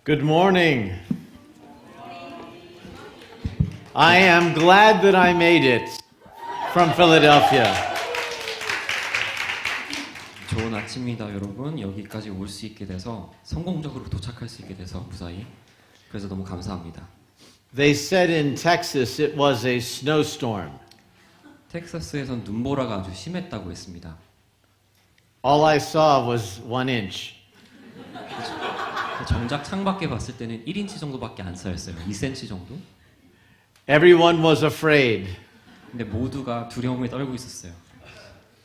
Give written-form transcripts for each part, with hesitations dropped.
Good morning. I am glad that I made it from Philadelphia. 좋은 아침입니다, 여러분. 여기까지 올 수 있게 돼서 성공적으로 도착할 수 있게 돼서 무사히. 그래서 너무 감사합니다. They said in Texas it was a snowstorm. 텍사스에선 눈보라가 아주 심했다고 했습니다. All I saw was 1 inch. 정작 창밖에 봤을 때는 1인치 정도밖에 안 쌓였어요. 2cm 정도. Everyone was afraid. 근데 모두가 두려움에 떨고 있었어요.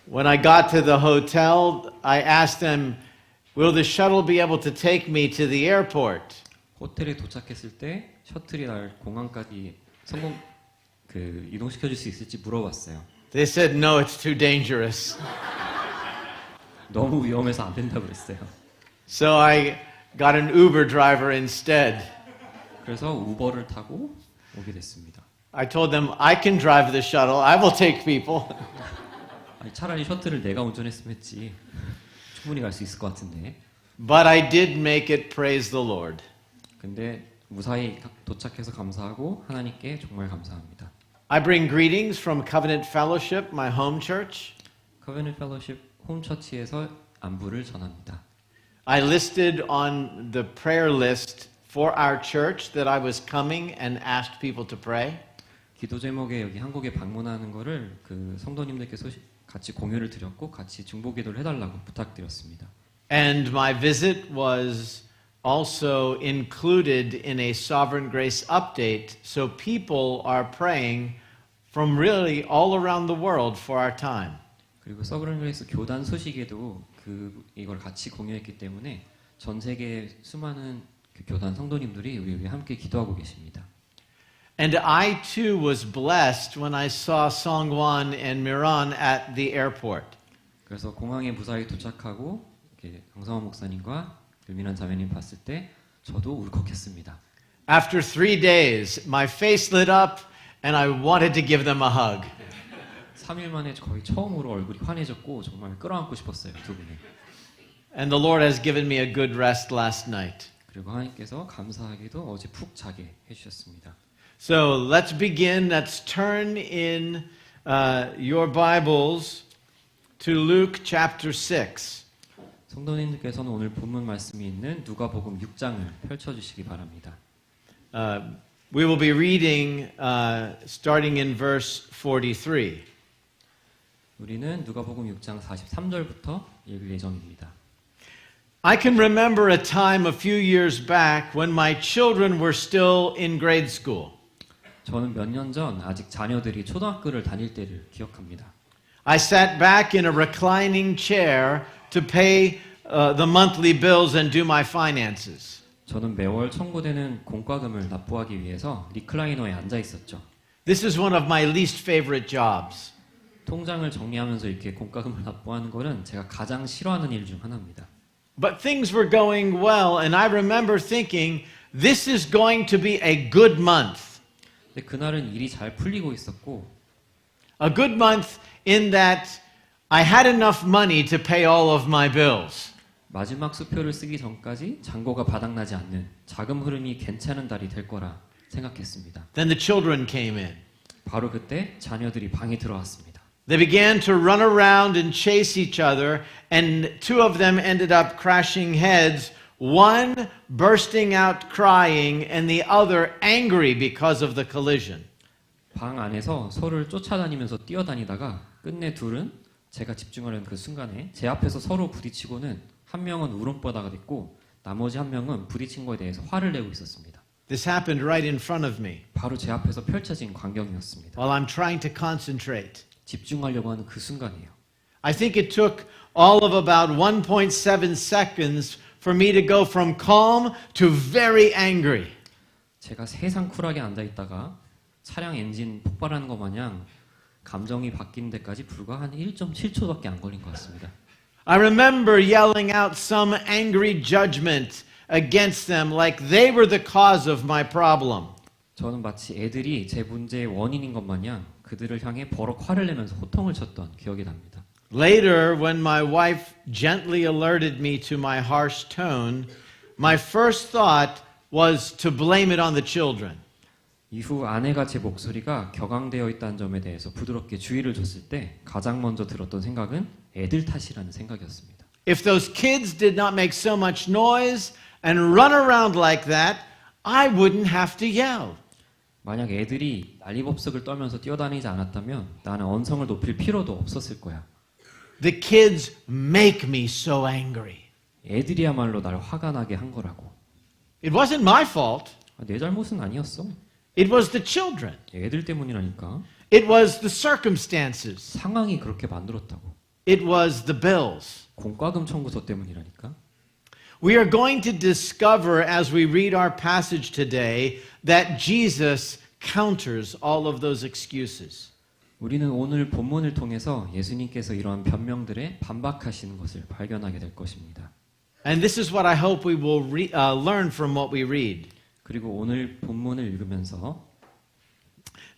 When I got to the hotel, I asked them, will the shuttle be able to take me to the airport? 호텔에 도착했을 때 셔틀이 날 공항까지 이동시켜 줄 수 있을지 물어봤어요. They said, no, it's too dangerous. 너무 위험해서 안 된다고 그랬어요. So I got an Uber driver instead. 그래서 우버를 타고 오게 됐습니다. I told them, I can drive the shuttle. I will take people. 아니, 차라리 셔틀을 내가 운전했으면 했지. 충분히 갈 수 있을 것 같은데. But I did make it, praise the Lord. 근데 무사히 도착해서 감사하고 하나님께 정말 감사합니다. I bring greetings from Covenant Fellowship, my home church. 커베넌트 펠로십 홈처치에서 안부를 전합니다. I listed on the prayer list for our church that I was coming and asked people to pray. 기도 제목에 여기 한국에 방문하는 거를 그 성도님들께 같이 공유를 드렸고 같이 중보 기도를 해달라고 부탁드렸습니다. And my visit was also included in a Sovereign Grace update, so people are praying from really all around the world for our time. 그리고 서브런 그레이스 교단 소식에도 이걸 같이 공유했기 때문에 전 세계 수많은 그 교단 성도님들이 우리 위해 함께 기도하고 계십니다. And I too was blessed when I saw Songwon and Miran at the airport. 그래서 공항에 무사히 도착하고 이렇게 강성원 목사님과 유민한 자매님 봤을 때 저도 울컥했습니다. After 3 days, my face lit up and I wanted to give them a hug. 3일 만에 거의 처음으로 얼굴이 환해졌고 정말 끌어안고 싶었어요, 두 분이. And the Lord has given me a good rest last night. 그리고 하나님께서 감사하게도 어제 푹 자게 해주셨습니다. So let's begin. Let's turn in your Bibles to Luke chapter 6. 성도님들께서는 오늘 본문 말씀이 있는 누가복음 6장을 펼쳐주시기 바랍니다. We will be reading starting in verse 43. 우리는 누가복음 6장 43절부터 읽을 예정입니다. I can remember a time a few years back when my children were still in grade school. 저는 몇 년 전 아직 자녀들이 초등학교를 다닐 때를 기억합니다. I sat back in a reclining chair to pay the monthly bills and do my finances. 저는 매월 청구되는 공과금을 납부하기 위해서 리클라이너에 앉아 있었죠. This is one of my least favorite jobs. 통장을 정리하면서 이렇게 공과금을 납부하는 것은 제가 가장 싫어하는 일 중 하나입니다. But things were going well, and I remember thinking, this is going to be a good month. 근데 그날은 일이 잘 풀리고 있었고 A good month in that I had enough money to pay all of my bills. 마지막 수표를 쓰기 전까지 잔고가 바닥나지 않는 자금 흐름이 괜찮은 달이 될 거라 생각했습니다. Then the children came in. 바로 그때 자녀들이 방에 들어왔습니다. They began to run around and chase each other, and 2 of them ended up crashing heads, one bursting out crying, and the other angry because of the collision. 방 안에서 서로를 쫓아다니면서 뛰어다니다가 끝내 둘은 제가 집중하려는 그 순간에 제 앞에서 서로 부딪히고는 한 명은 울음바다가 됐고 나머지 한 명은 부딪힌 거에 대해서 화를 내고 있었습니다. This happened right in front of me 바로 제 앞에서 펼쳐진 광경이었습니다. while I'm trying to concentrate. 집중하려고 하는 그 순간이에요. I think it took all of about 1.7 seconds for me to go from calm to very angry. 제가 세상 쿨하게 앉아있다가 차량 엔진 폭발하는 것 마냥 감정이 바뀌는 데까지 불과 한 1.7초밖에 안 걸린 것 같습니다. I remember yelling out some angry judgment against them like they were the cause of my problem. 저는 마치 애들이 제 문제의 원인인 것 마냥 그들을 향해 버럭 화를 내면서 호통을 쳤던 기억이 납니다. Later, when my wife gently alerted me to my harsh tone, my first thought was to blame it on the children. 이후 아내가 제 목소리가 격앙되어 있다는 점에 대해서 부드럽게 주의를 줬을 때 가장 먼저 들었던 생각은 애들 탓이라는 생각이었습니다. If those kids did not make so much noise and run around like that, I wouldn't have to yell. 만약 애들이 난리법석을 떨면서 뛰어다니지 않았다면 나는 언성을 높일 필요도 없었을 거야. The kids make me so angry. 애들이야말로 날 화가 나게 한 거라고. It wasn't my fault. 내 잘못은 아니었어. It was the children. 애들 때문이라니까. It was the circumstances. 상황이 그렇게 만들었다고. It was the bills. 공과금 청구서 때문이라니까. We are going to discover as we read our passage today that Jesus counters all of those excuses. 우리는 오늘 본문을 통해서 예수님께서 이러한 변명들에 반박하시는 것을 발견하게 될 것입니다. And this is what I hope we will learn from what we read. 그리고 오늘 본문을 읽으면서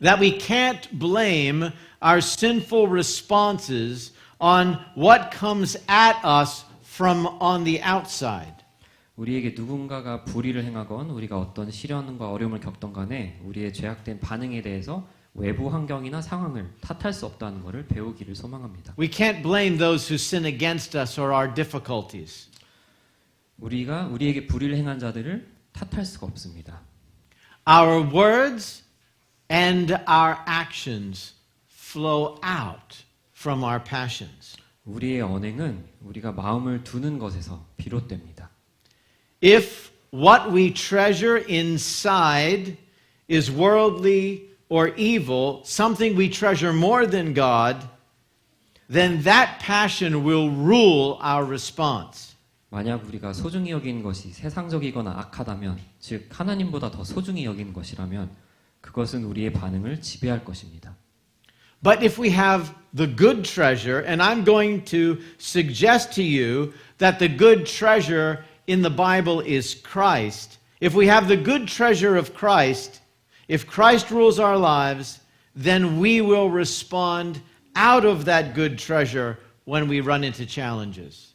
That we can't blame our sinful responses on what comes at us from on the outside. 우리에게 누군가가 불의를 행하건 우리가 어떤 시련과 어려움을 겪던 간에 우리의 죄악된 반응에 대해서 외부 환경이나 상황을 탓할 수 없다는 것을 배우기를 소망합니다. We can't blame those who sin against us or our difficulties. 우리가 우리에게 불의를 행한 자들을 탓할 수가 없습니다. Our words and our actions flow out from our passions. 우리의 언행은 우리가 마음을 두는 것에서 비롯됩니다. If what we treasure inside is worldly or evil, something we treasure more than God, then that passion will rule our response. 만약 우리가 소중히 여기는 것이 세상적이거나 악하다면, 즉 하나님보다 더 소중히 여기는 것이라면 그것은 우리의 반응을 지배할 것입니다. But if we have the good treasure, and I'm going to suggest to you that the good treasure in the Bible is Christ. If we have the good treasure of Christ, if Christ rules our lives, then we will respond out of that good treasure when we run into challenges.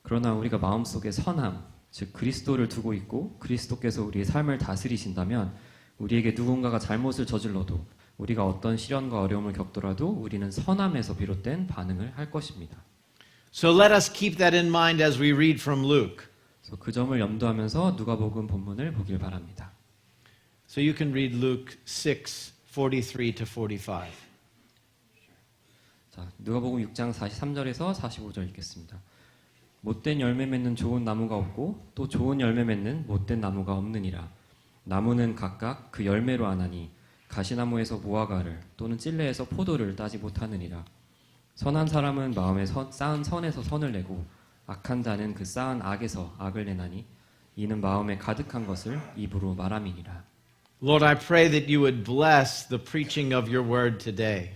그러나 우리가 마음속에 선함, 즉 그리스도를 두고 있고 그리스도께서 우리의 삶을 다스리신다면 우리에게 누군가가 잘못을 저질러도 우리가 어떤 시련과 어려움을 겪더라도 우리는 선함에서 비롯된 반응을 할 것입니다. So let us keep that in mind as we read from Luke. 그래서 그 점을 염두하면서 누가복음 본문을 보길 바랍니다. So you can read Luke 6:43 to 45. 자, 누가복음 6장 43절에서 45절 읽겠습니다. 못된 열매 맺는 좋은 나무가 없고 또 좋은 열매 맺는 못된 나무가 없느니라. 나무는 각각 그 열매로 아나니 가시나무에서 무화과를 또는 찔레에서 포도를 따지 못하느니라. 선한 사람은 마음에 쌓은 선에서 선을 내고 악한 자는 그 쌓은 악에서 악을 내나니 이는 마음에 가득한 것을 입으로 말함이니라. Lord, I pray that you would bless the preaching of your word today.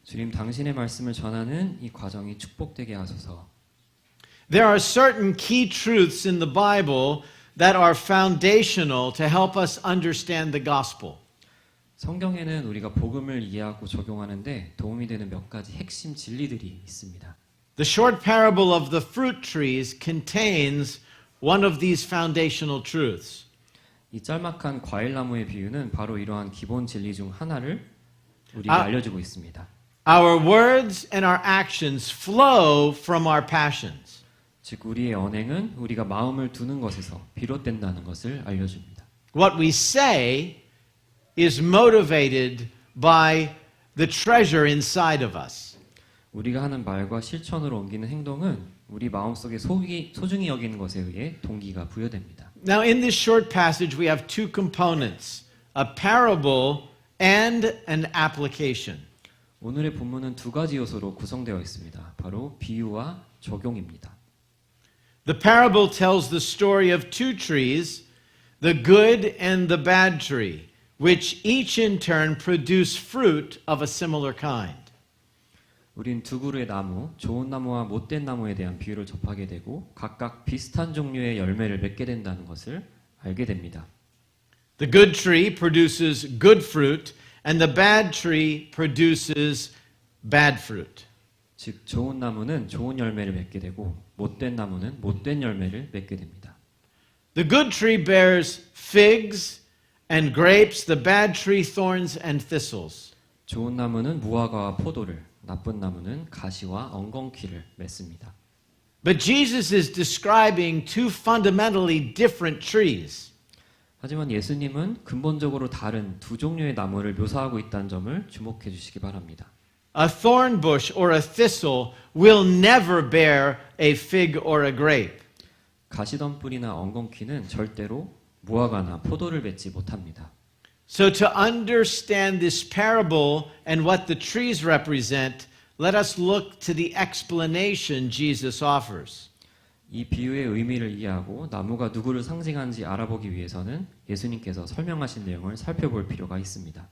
주님, 당신의 말씀을 전하는 이 과정이 축복되게 하소서. There are certain key truths in the Bible that are foundational to help us understand the gospel. 성경에는 우리가 복음을 이해하고 적용하는데 도움이 되는 몇 가지 핵심 진리들이 있습니다. The short parable of the fruit trees contains one of these foundational truths. 이 짤막한 과일나무의 비유는 바로 이러한 기본 진리 중 하나를 우리에게 알려주고 있습니다. Our words and our actions flow from our passions. 즉 우리의 언행은 우리가 마음을 두는 것에서 비롯된다는 것을 알려줍니다. What we say is motivated by the treasure inside of us. 우리가 하는 말과 실천으로 옮기는 행동은 우리 마음속에 소중히 여기는 것에 의해 동기가 부여됩니다. Now in this short passage we have two components, a parable and an application. 오늘의 본문은 두 가지 요소로 구성되어 있습니다. 바로 비유와 적용입니다. The parable tells the story of two trees, the good and the bad tree, which each in turn produce fruit of a similar kind. 우린 두 그루의 나무, 좋은 나무와 못된 나무에 대한 비유를 접하게 되고 각각 비슷한 종류의 열매를 맺게 된다는 것을 알게 됩니다. The good tree produces good fruit, and the bad tree produces bad fruit. 즉 좋은 나무는 좋은 열매를 맺게 되고 못된 나무는 못된 열매를 맺게 됩니다. The good tree bears figs and grapes, the bad tree, thorns and thistles. 좋은 나무는 무화과와 포도를, 나쁜 나무는 가시와 엉겅퀴를 맺습니다. But Jesus is describing two fundamentally different trees. 하지만 예수님은 근본적으로 다른 두 종류의 나무를 묘사하고 있다는 점을 주목해 주시기 바랍니다. A thorn bush or a thistle will never bear a fig or a grape. 가시덤불이나 엉겅퀴는 절대로 무화과나 포도를 맺지 못합니다. So to understand this parable and what the trees represent, let us look to the explanation Jesus offers. 이 비유의 의미를 이해하고 나무가 누구를 상징하는지 알아보기 위해서는 예수님께서 설명하신 내용을 살펴볼 필요가 있습니다.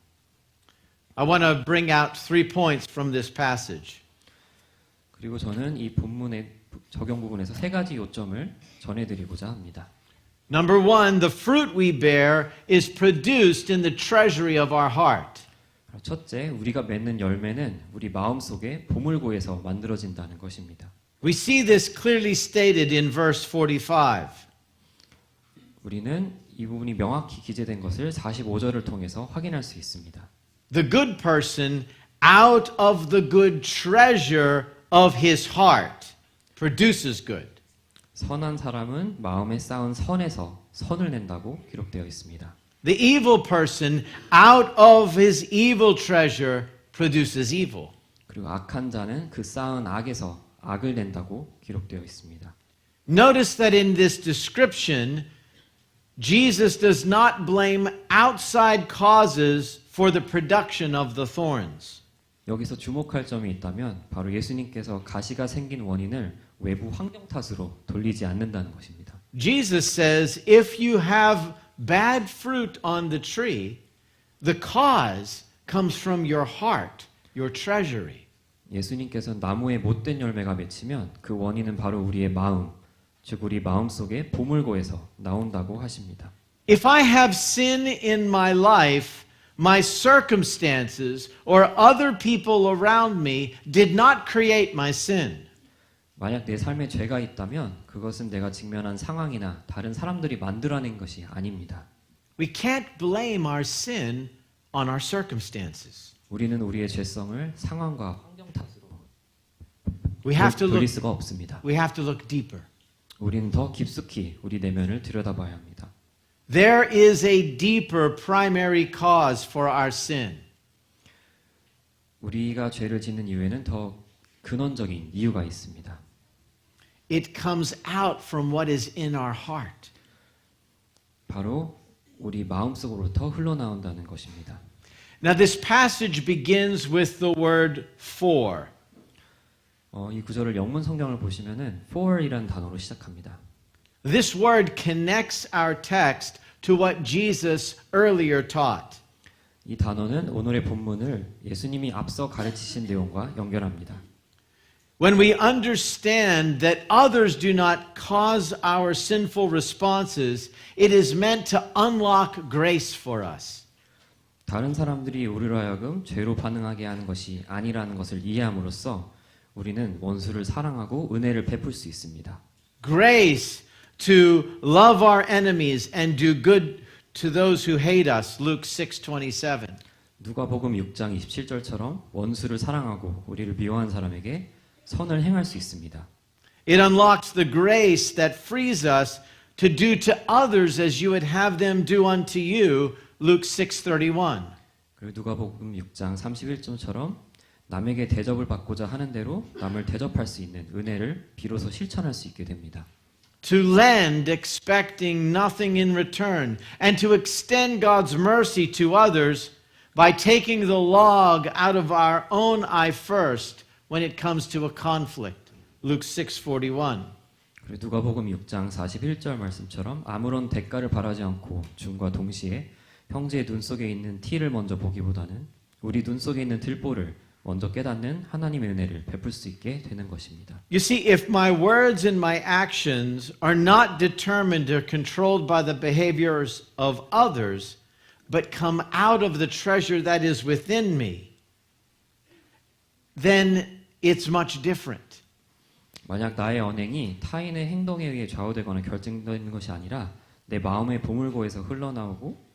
I want to bring out 3 points from this passage. 그리고 저는 이 본문의 적용 부분에서 세 가지 요점을 전해드리고자 합니다. Number 1, the fruit we bear is produced in the treasury of our heart. 첫째, 우리가 맺는 열매는 우리 마음속에 보물고에서 만들어진다는 것입니다. We see this clearly stated in verse 45. 우리는 이 부분이 명확히 기재된 것을 45절을 통해서 확인할 수 있습니다. The good person out of the good treasure of his heart produces good. 선한 사람은 마음에 쌓은 선에서 선을 낸다고 기록되어 있습니다. The evil person out of his evil treasure produces evil. 그리고 악한 자는 그 쌓은 악에서 악을 낸다고 기록되어 있습니다. Notice that in this description, Jesus does not blame outside causes for the production of the thorns. 여기서 주목할 점이 있다면 바로 예수님께서 가시가 생긴 원인을 외부 환경 탓으로 돌리지 않는다는 것입니다. Jesus says, if you have bad fruit on the tree, the cause comes from your heart, your treasury. 예수님께서는 나무에 못된 열매가 맺히면 그 원인은 바로 우리의 마음, 즉 우리 마음속에 보물고에서 나온다고 하십니다. If I have sin in my life, my circumstances or other people around me did not create my sin. 만약 내 삶에 죄가 있다면 그것은 내가 직면한 상황이나 다른 사람들이 만들어낸 것이 아닙니다. We can't blame our sin on our circumstances. 우리는 우리의 죄성을 상황과 환경 탓으로 We have to 돌릴 look, 수가 없습니다. we have to look deeper. 우리는 더 깊숙이 우리 내면을 들여다봐야 합니다. There is a deeper primary cause for our sin. 우리가 죄를 짓는 이유에는 더 근원적인 이유가 있습니다. It comes out from what is in our heart. 바로 우리 마음속으로부터 흘러나온다는 것입니다. Now this passage begins with the word for. 이 구절을 영문 성경을 보시면은 for이라는 단어로 시작합니다. This word connects our text to what Jesus earlier taught. 이 단어는 오늘의 본문을 예수님이 앞서 가르치신 내용과 연결합니다. When we understand that others do not cause our sinful responses, it is meant to unlock grace for us. 다른 사람들이 우리로 하여금 죄로 반응하게 하는 것이 아니라는 것을 이해함으로써 우리는 원수를 사랑하고 은혜를 베풀 수 있습니다. Grace to love our enemies and do good to those who hate us. Luke 6:27. 누가복음 6장 27절처럼 원수를 사랑하고 우리를 미워한 사람에게 선을 행할 수 있습니다. It unlocks the grace that frees us to do to others as you would have them do unto you. Luke 6:31. 그리고 누가복음 6장 31절처럼 남에게 대접을 받고자 하는 대로 남을 대접할 수 있는 은혜를 비로소 실천할 수 있게 됩니다. To lend expecting nothing in return and to extend God's mercy to others by taking the log out of our own eye first when it comes to a conflict. Luke 6:41. 그리고 누가복음 6장 41절 말씀처럼 아무런 대가를 바라지 않고 줌과 동시에 형제의 눈 속에 있는 티를 먼저 보기보다는 우리 눈 속에 있는 들보를 먼저 깨닫는 하나님의 은혜를 베풀 수 있게 되는 것입니다. You see, if my words and my actions are not determined or controlled by the behaviors of others, but come out of the treasure that is within me, then it's much different. 만약 나의 언행이 타인의 행동에 의해 좌우되거나 결정되는 것이 아니라 내 마음의 보물고에서 흘러나오고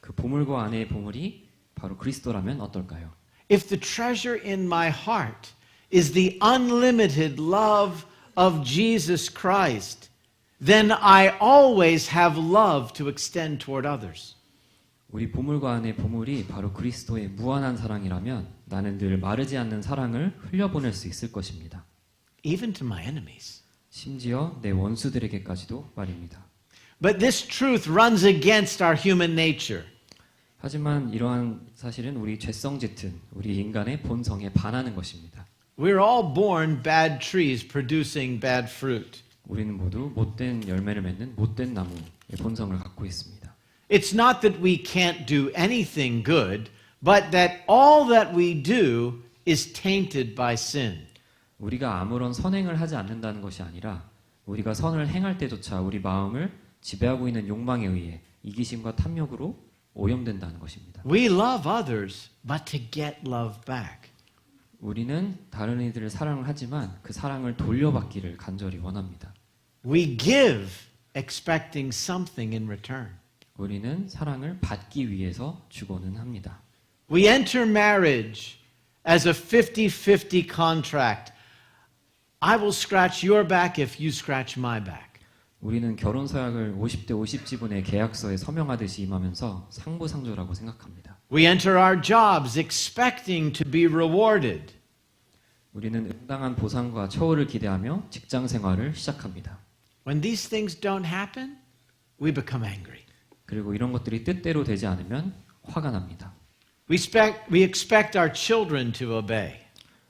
그 보물고 안의 보물이 바로 그리스도라면 어떨까요? If the treasure in my heart is the unlimited love of Jesus Christ, then I always have love to extend toward others. 우리 보물고 안의 보물이 바로 그리스도의 무한한 사랑이라면 나는 늘 마르지 않는 사랑을 흘려보낼 수 있을 것입니다. Even to my enemies. 심지어 내 원수들에게까지도 말입니다. But this truth runs against our human nature. 하지만 이러한 사실은 우리 죄성 짙은 우리 인간의 본성에 반하는 것입니다. We're all born bad trees producing bad fruit. 우리는 모두 못된 열매를 맺는 못된 나무의 본성을 갖고 있습니다. It's not that we can't do anything good, but that all that we do is tainted by sin. 우리가 아무런 선행을 하지 않는다는 것이 아니라 우리가 선을 행할 때조차 우리 마음을 지배하고 있는 욕망에 의해 이기심과 탐욕으로 오염된다는 것입니다. We love others, but to get love back. 우리는 다른 이들을 사랑을 하지만 그 사랑을 돌려받기를 간절히 원합니다. We give expecting something in return. 우리는 사랑을 받기 위해서 주고는 합니다. We enter marriage as a 50-50 contract. I will scratch your back if you scratch my back. 우리는 결혼 서약을 50대 50 지분의 계약서에 서명하듯이 임하면서 상부상조라고 생각합니다. We enter our jobs expecting to be rewarded. 우리는 응당한 보상과 처우를 기대하며 직장 생활을 시작합니다. When these things don't happen, we become angry. 그리고 이런 것들이 뜻대로 되지 않으면 화가 납니다. We expect our children to obey.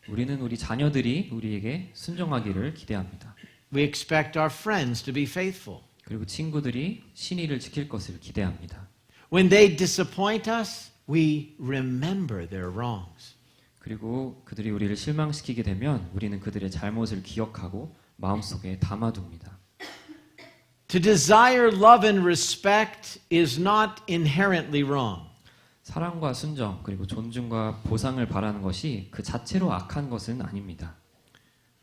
우리는 우리 자녀들이 우리에게 순종하기를 기대합니다. We expect our friends to be faithful. 그리고 친구들이 신의를 지킬 것을 기대합니다. When they disappoint us, we remember their wrongs. 그리고 그들이 우리를 실망시키게 되면 우리는 그들의 잘못을 기억하고 마음속에 담아둡니다. To desire love and respect is not inherently wrong. 사랑과 순정 그리고 존중과 보상을 바라는 것이 그 자체로 악한 것은 아닙니다.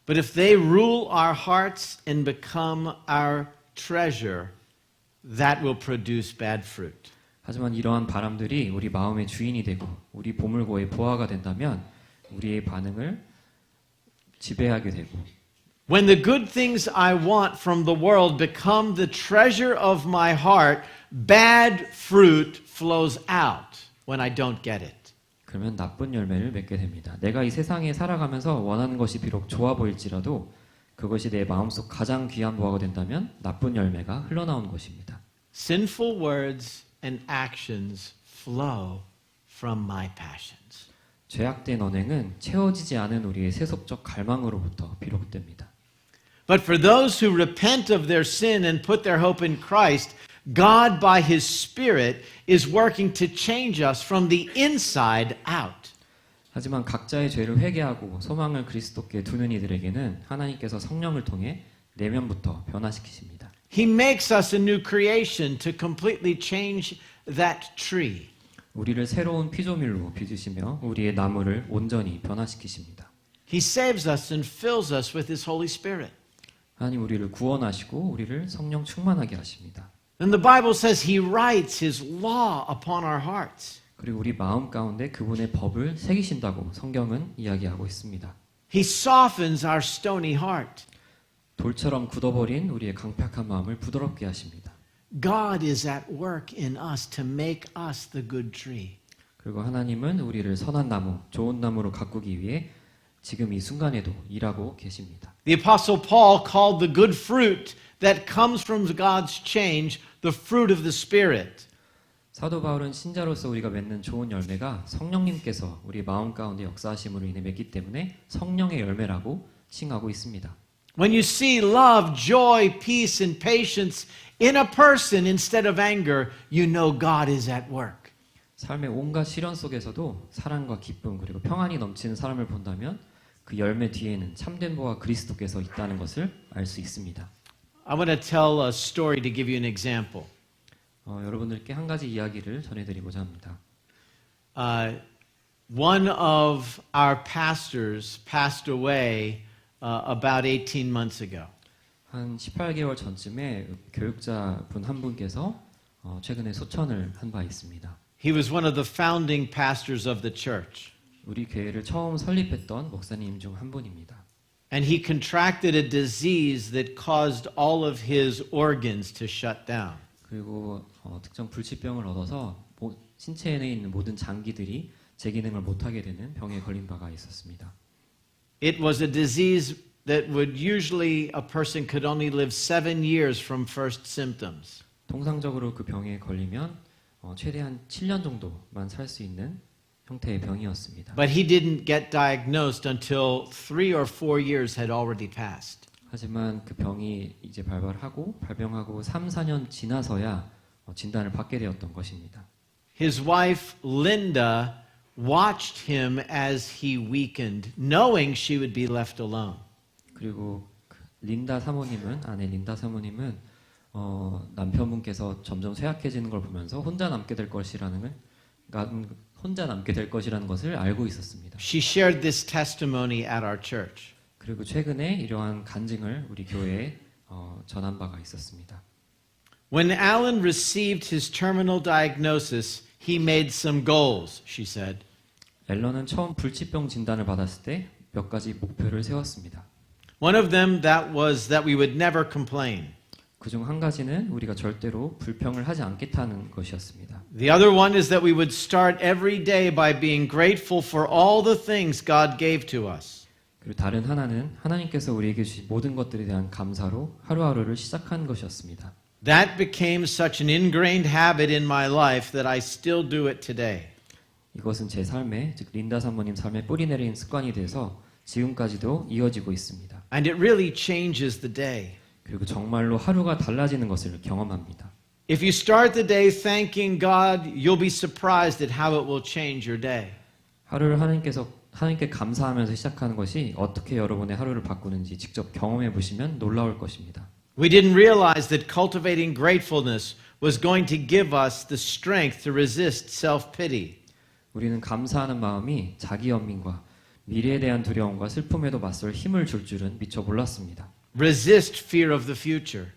But if they rule our hearts and become our treasure, that will produce bad fruit. 하지만 이러한 바람들이 우리 마음의 주인이 되고 우리 보물고의 보화가 된다면 우리의 반응을 지배하게 되고 When the good things I want from the world become the treasure of my heart, bad fruit flows out when I don't get it. 그러면 나쁜 열매를 맺게 됩니다. 내가 이 세상에 살아가면서 원하는 것이 비록 좋아 보일지라도 그것이 내 마음속 가장 귀한 보화가 된다면 나쁜 열매가 흘러나오는 것입니다. Sinful words and actions flow from my passions. 죄악된 언행은 채워지지 않은 우리의 세속적 갈망으로부터 비롯됩니다. But for those who repent of their sin and put their hope in Christ, God by His Spirit is working to change us from the inside out. 하지만 각자의 죄를 회개하고 소망을 그리스도께 두는 이들에게는 하나님께서 성령을 통해 내면부터 변화시키십니다. He makes us a new creation to completely change that tree. 우리를 새로운 피조물로 빚으시며 우리의 나무를 온전히 변화시키십니다. He saves us and fills us with His Holy Spirit. 하나님 우리를 구원하시고 우리를 성령 충만하게 하십니다. And the Bible says He writes His law upon our hearts. 그리고 우리 마음 가운데 그분의 법을 새기신다고 성경은 이야기하고 있습니다. He softens our stony heart. 돌처럼 굳어버린 우리의 강팍한 마음을 부드럽게 하십니다. God is at work in us to make us the good tree. 그리고 하나님은 우리를 선한 나무, 좋은 나무로 가꾸기 위해 지금 이 순간에도 일하고 계십니다. The Apostle Paul called the good fruit that comes from God's change the fruit of the Spirit. 사도 바울은 신자로서 우리가 맺는 좋은 열매가 성령님께서 우리 마음 가운데 역사하심으로 인해 맺기 때문에 성령의 열매라고 칭하고 있습니다. When you see love, joy, peace, and patience in a person instead of anger, you know God is at work. 삶의 온갖 시련 속에서도 사랑과 기쁨 그리고 평안이 넘치는 사람을 본다면 그 열매 뒤에는 참된 보화 그리스도께서 있다는 것을 알 수 있습니다. I want to tell a story to give you an example. 여러분들께 한 가지 이야기를 전해드리고자 합니다. One of our pastors passed away about 18 months ago. 한 18개월 전쯤에 교육자분 한 분께서 최근에 소천을 한 바 있습니다. He was one of the founding pastors of the church. 우리 교회를 처음 설립했던 목사님 중 한 분입니다. And he contracted a disease that caused all of his organs to shut down. 그리고 특정 불치병을 얻어서 신체에 있는 모든 장기들이 제 기능을 못하게 되는 병에 걸린 바가 있었습니다. It was a disease that would usually a person could only live 7 years from first symptoms. 통상적으로 그 병에 걸리면 최대한 7년 정도만 살 수 있는 형태의 병이었습니다. But he didn't get diagnosed until 3 or 4 years had already passed. 하지만 그 병이 이제 발병하고 3, 4년 지나서야 진단을 받게 되었던 것입니다. His wife Linda watched him as he weakened, knowing she would be left alone. 그리고 아내 린다 사모님은 남편분께서 점점 쇠약해지는 걸 보면서 혼자 남게 될 것이라는 것을 알고 있었습니다. She shared this testimony at our church. 그리고 최근에 이러한 간증을 우리 교회에 전한 바가 있었습니다. When Alan received his terminal diagnosis, he made some goals, she said. 앨런은 처음 불치병 진단을 받았을 때 몇 가지 목표를 세웠습니다. One of them was that we would never complain. 그중 한 가지는 우리가 절대로 불평을 하지 않겠다는 것이었습니다. The other one is that we would start every day by being grateful for all the things God gave to us. 그리고 다른 하나는 하나님께서 우리에게 주신 모든 것들에 대한 감사로 하루하루를 시작한 것이었습니다. That became such an ingrained habit in my life that I still do it today. 이것은 제 삶에, 즉 린다 사모님 삶에 뿌리내린 습관이 돼서 지금까지도 이어지고 있습니다. And it really changes the day. 그리고 정말로 하루가 달라지는 것을 경험합니다. If you start the day thanking God, you'll be surprised at how it will change your day. 하루를 하나님께 감사하면서 시작하는 것이 어떻게 여러분의 하루를 바꾸는지 직접 경험해 보시면 놀라울 것입니다. We didn't realize that cultivating gratefulness was going to give us the strength to resist self-pity. 우리는 감사하는 마음이 자기 연민과 미래에 대한 두려움과 슬픔에도 맞설 힘을 줄 줄은 미처 몰랐습니다. Resist fear of the future.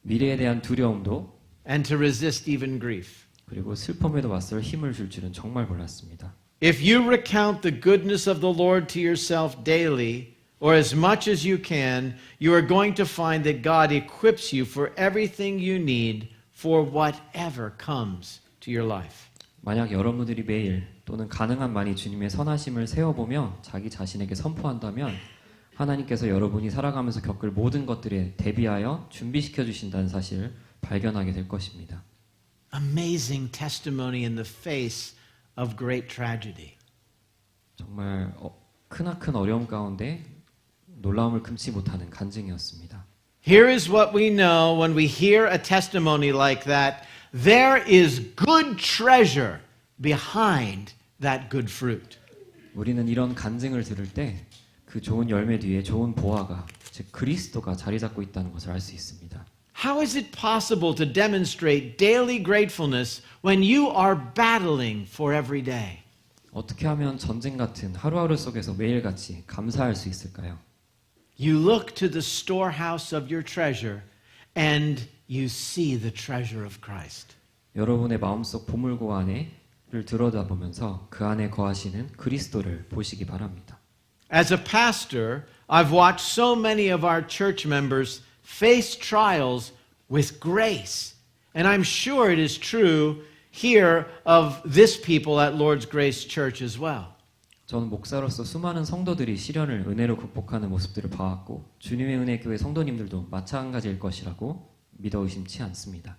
미래에 대한 두려움도 And to resist even grief. 그리고 슬픔에도 맞설 힘을 줄 줄은 정말 몰랐습니다. If you recount the goodness of the Lord to yourself daily, or as much as you can, you are going to find that God equips you for everything you need for whatever comes to your life. 만약 여러분들이 매일 또는 가능한 많이 주님의 선하심을 세워보며 자기 자신에게 선포한다면 하나님께서 여러분이 살아가면서 겪을 모든 것들에 대비하여 준비시켜 주신다는 사실을 발견하게 될 것입니다. Amazing testimony in the face of great tragedy. 정말 크나큰 어려움 가운데 놀라움을 금치 못하는 간증이었습니다. Here is what we know when we hear a testimony like that. There is good treasure behind that good fruit. 우리는 이런 간증을 들을 때 그 좋은 열매 뒤에 좋은 보화가 즉 그리스도가 자리 잡고 있다는 것을 알 수 있습니다. How is it possible to demonstrate daily gratefulness when you are battling for every day? 어떻게 하면 전쟁 같은 하루하루 속에서 매일같이 감사할 수 있을까요? You look to the storehouse of your treasure and you see the treasure of Christ. 여러분의 마음속 보물고 안에를 들여다보면서 그 안에 거하시는 그리스도를 보시기 바랍니다. As a pastor, I've watched so many of our church members face trials with grace. And I'm sure it is true here of this people at Lord's Grace Church as well. 저는 목사로서 수많은 성도들이 시련을 은혜로 극복하는 모습들을 봐왔고 주님의 은혜 교회 성도님들도 마찬가지일 것이라고 믿어 의심치 않습니다.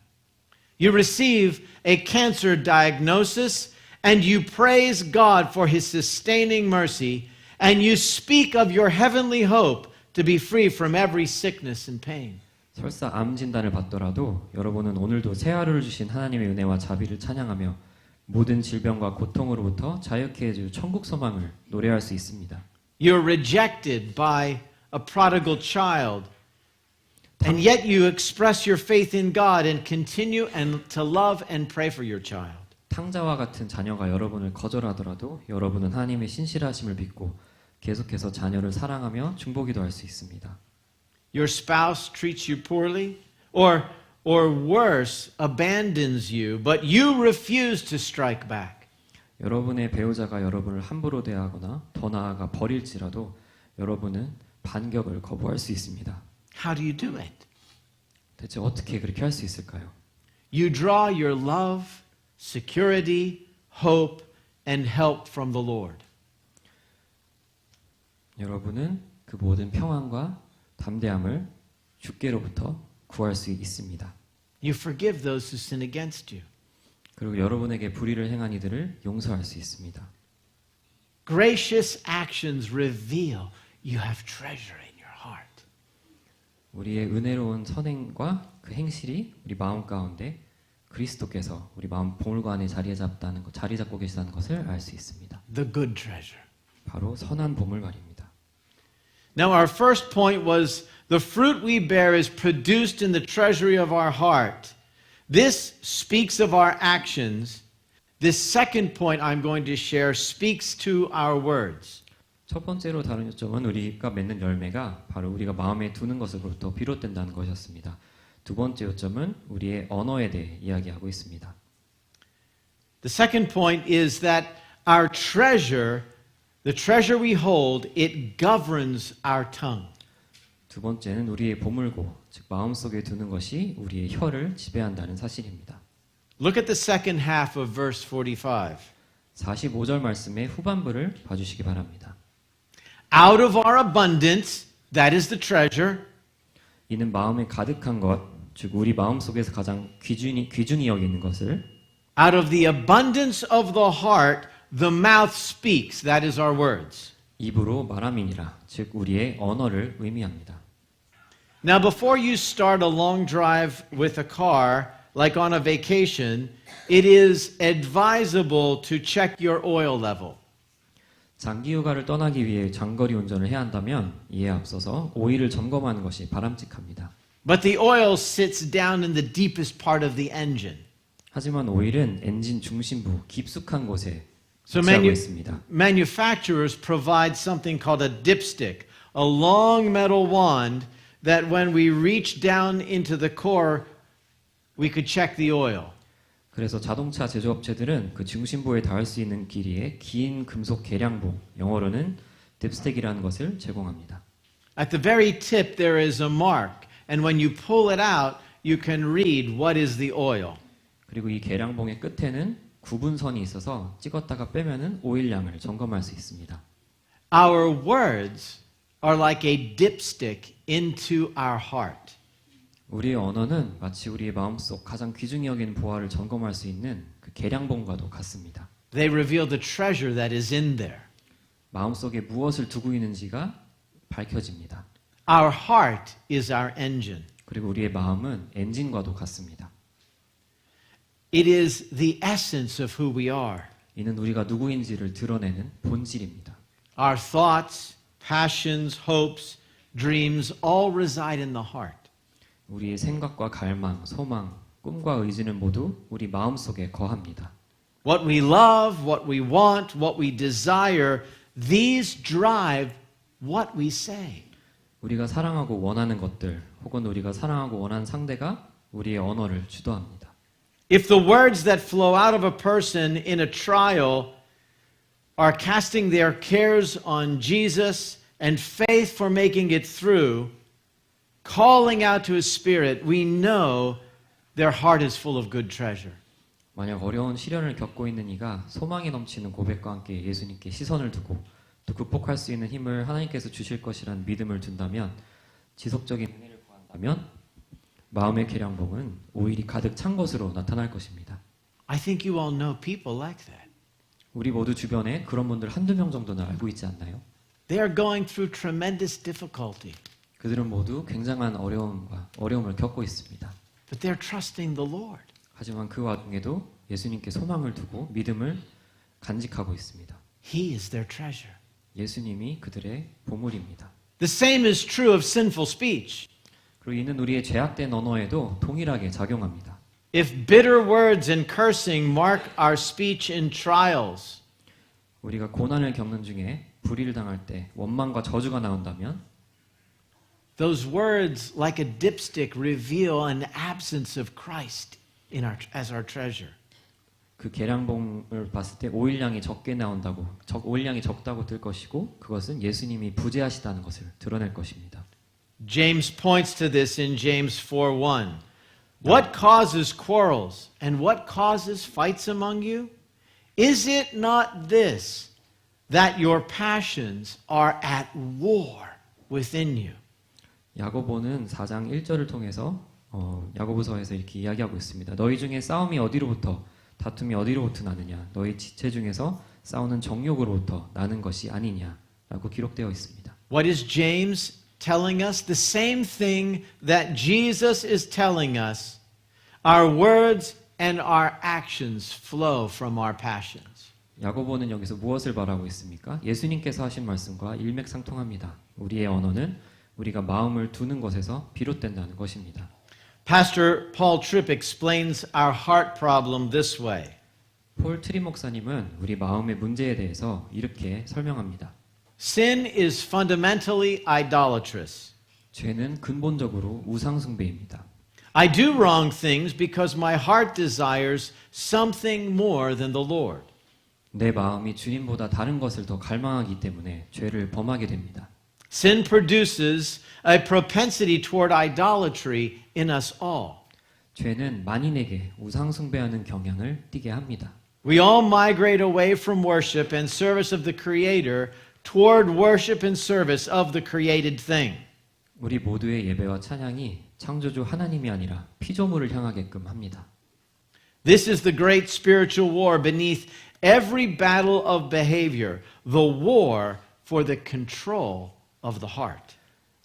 You receive a cancer diagnosis and you praise God for His sustaining mercy and you speak of your heavenly hope to be free from every sickness and pain. 설사 암 진단을 받더라도 여러분은 오늘도 새 하루를 주신 하나님의 은혜와 자비를 찬양하며 모든 질병과 고통으로부터 자유케 해줄 천국 소망을 노래할 수 있습니다. You're rejected by a prodigal child, and yet you express your faith in God and continue and to love and pray for your child. 탕자와 같은 자녀가 여러분을 거절하더라도 여러분은 하나님의 신실하심을 믿고 계속해서 자녀를 사랑하며 중보기도할 수 있습니다. your spouse treats you poorly, or worse, abandons you, but you refuse to strike back? 여러분의 배우자가 여러분을 함부로 대하거나 더 나아가 버릴지라도 여러분은 반격을 거부할 수 있습니다. How do you do it? 대체 어떻게 그렇게 할 수 있을까요? You draw your love, security, hope, and help from the Lord. 여러분은 그 모든 평안과 담대함을 주께로부터 구할 수 있습니다. You forgive those who sin against you. 그리고 여러분에게 불의를 행한 이들을 용서할 수 있습니다. Gracious actions reveal you have treasure in your heart. 우리의 은혜로운 선행과 그 행실이 우리 마음 가운데 그리스도께서 우리 마음 보물관에 자리 잡고 계시다는 것을 알 수 있습니다. The good treasure. 바로 선한 보물 말입니다. Now, our first point was the fruit we bear is produced in the treasury of our heart. This speaks of our actions. This second point I'm going to share speaks to our words. 첫 번째로 다룬 요점은 우리가 맺는 열매가 바로 우리가 마음에 두는 것으로부터 비롯된다는 것이었습니다. 두 번째 요점은 우리의 언어에 대해 이야기하고 있습니다. The second point is that our treasure, the treasure we hold, it governs our tongue. 두 번째는 우리의 보물고, 즉 마음속에 두는 것이 우리의 혀를 지배한다는 사실입니다. Look at the second half of verse 45. 45절 말씀의 후반부를 봐주시기 바랍니다. Out of our abundance, that is the treasure, 이는 마음에 가득한 것, 즉 우리 마음속에서 가장 귀중히 여기는 것을 out of the abundance of the heart, the mouth speaks, that is our words. 입으로 말함이니라, 즉 우리의 언어를 의미합니다. Now, before you start a long drive with a car, like on a vacation, it is advisable to check your oil level. 장기 휴가를 떠나기 위해 장거리 운전을 해야 한다면 이에 앞서서 오일을 점검하는 것이 바람직합니다. But the oil sits down in the deepest part of the engine. 하지만 오일은 엔진 중심부 깊숙한 곳에 So 위치하고 있습니다. manufacturers provide something called a dipstick, a long metal wand that when we reach down into the core, we could check the oil. 그래서 자동차 제조업체들은 그 중심부에 닿을 수 있는 길이의 긴 금속 계량봉, 영어로는 딥스틱이라는 것을 제공합니다. At the very tip there is a mark, and when you pull it out, you can read what is the oil. 그리고 이 계량봉의 끝에는 구분선이 있어서 찍었다가 빼면은 오일량을 점검할 수 있습니다. Our words are like a dipstick into our heart. 우리의 언어는 마치 우리의 마음속 가장 귀중히 여기는 보화를 점검할 수 있는 그 계량봉과도 같습니다. They reveal the treasure that is in there. 마음속에 무엇을 두고 있는지가 밝혀집니다. Our heart is our engine. 그리고 우리의 마음은 엔진과도 같습니다. It is the essence of who we are. 이는 우리가 누구인지를 드러내는 본질입니다. Our thoughts, passions, hopes, dreams all reside in the heart. 우리의 생각과 갈망, 소망, 꿈과 의지는 모두 우리 마음속에 거합니다. What we love, what we want, what we desire, these drive what we say. 우리가 사랑하고 원하는 것들, 혹은 우리가 사랑하고 원하는 상대가 우리의 언어를 주도합니다. If the words that flow out of a person in a trial are casting their cares on Jesus and faith for making it through, calling out to His Spirit, we know their heart is full of good treasure. 만약 어려운 시련을 겪고 있는 이가 소망이 넘치는 고백과 함께 예수님께 시선을 두고 또 극복할 수 있는 힘을 하나님께서 주실 것이라는 믿음을 둔다면, 지속적인 은혜를 구한다면 마음의 계량봉은 오일이 가득 찬 것으로 나타날 것입니다. I think you all know people like that. 우리 모두 주변에 그런 분들 한두 명 정도는 알고 있지 않나요? They are going through tremendous difficulty, 그들은 모두 굉장한 어려움을 겪고 있습니다. but they're trusting the Lord. 하지만 그 와중에도 예수님께 소망을 두고 믿음을 간직하고 있습니다. He is their treasure. 예수님이 그들의 보물입니다. The same is true of sinful speech. 그리고 이는 우리의 죄악된 언어에도 동일하게 작용합니다. If bitter words and cursing mark our speech in trials, 우리가 고난을 겪는 중에 불의를 당할 때 원망과 저주가 나온다면 Those words, like a dipstick, reveal an absence of Christ as our treasure. 그 계량봉을 봤을 때 오일량이 적게 나온다고, 오일량이 적다고 뜰 것이고 그것은 예수님이 부재하시다는 것을 드러낼 것입니다. James points to this in James 4:1. What causes quarrels and what causes fights among you? Is it not this, that your passions are at war within you? 야고보는 4장 1절을 통해서 야고보서에서 이렇게 이야기하고 있습니다. 너희 중에 싸움이 어디로부터 다툼이 어디로부터 나느냐? 너희 지체 중에서 싸우는 정욕으로부터 나는 것이 아니냐라고 기록되어 있습니다. What is James telling us? The same thing that Jesus is telling us. Our words and our actions flow from our passions. 야고보는 여기서 무엇을 말하고 있습니까? 예수님께서 하신 말씀과 일맥상통합니다. 우리의 언어는 우리가 마음을 두는 것에서 비롯된다는 것입니다. Pastor Paul Tripp explains our heart problem this way. 폴 트리 목사님은 우리 마음의 문제에 대해서 이렇게 설명합니다. Sin is fundamentally idolatrous. 죄는 근본적으로 우상숭배입니다. I do wrong things because my heart desires something more than the Lord. 내 마음이 주님보다 다른 것을 더 갈망하기 때문에 죄를 범하게 됩니다. Sin produces a propensity toward idolatry in us all. 죄는 만인에게 우상숭배하는 경향을 띠게 합니다. We all migrate away from worship and service of the Creator toward worship and service of the created thing. 우리 모두의 예배와 찬양이 창조주 하나님이 아니라 피조물을 향하게끔 합니다. This is the great spiritual war beneath every battle of behavior, the war for the control of the heart.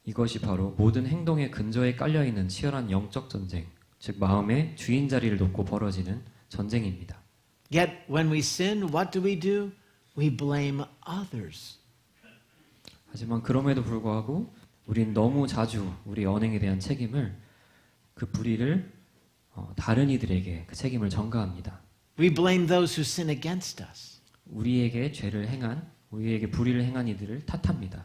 이것이 바로 모든 행동의 근저에 깔려 있는 치열한 영적 전쟁, 즉 마음의 주인 자리를 놓고 벌어지는 전쟁입니다. Yet when we sin, what do? We blame others. 하지만 그럼에도 불구하고 우린 너무 자주 우리 언행에 대한 책임을 그 불의를 다른 이들에게 그 책임을 전가합니다. We blame those who sin against us. 우리에게 우리에게 불의를 행한 이들을 탓합니다.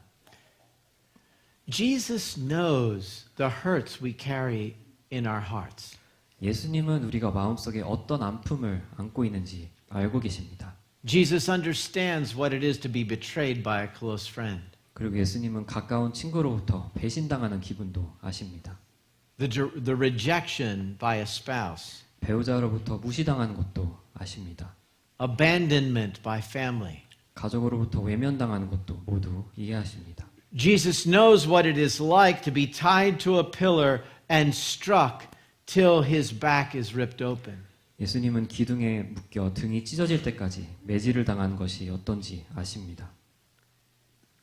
Jesus knows the hurts we carry in our hearts. 예수님은 우리가 마음속에 어떤 아픔을 안고 있는지 알고 계십니다. Jesus understands what it is to be betrayed by a close friend. 그리고 예수님은 가까운 친구로부터 배신당하는 기분도 아십니다. The rejection by a spouse. 배우자로부터 무시당하는 것도 아십니다. Abandonment by family. 가족으로부터 외면당하는 것도 모두 이해하십니다. Jesus knows what it is like to be tied to a pillar and struck till his back is ripped open. 예수님은 기둥에 묶여 등이 찢어질 때까지 매질을 당한 것이 어떤지 아십니다.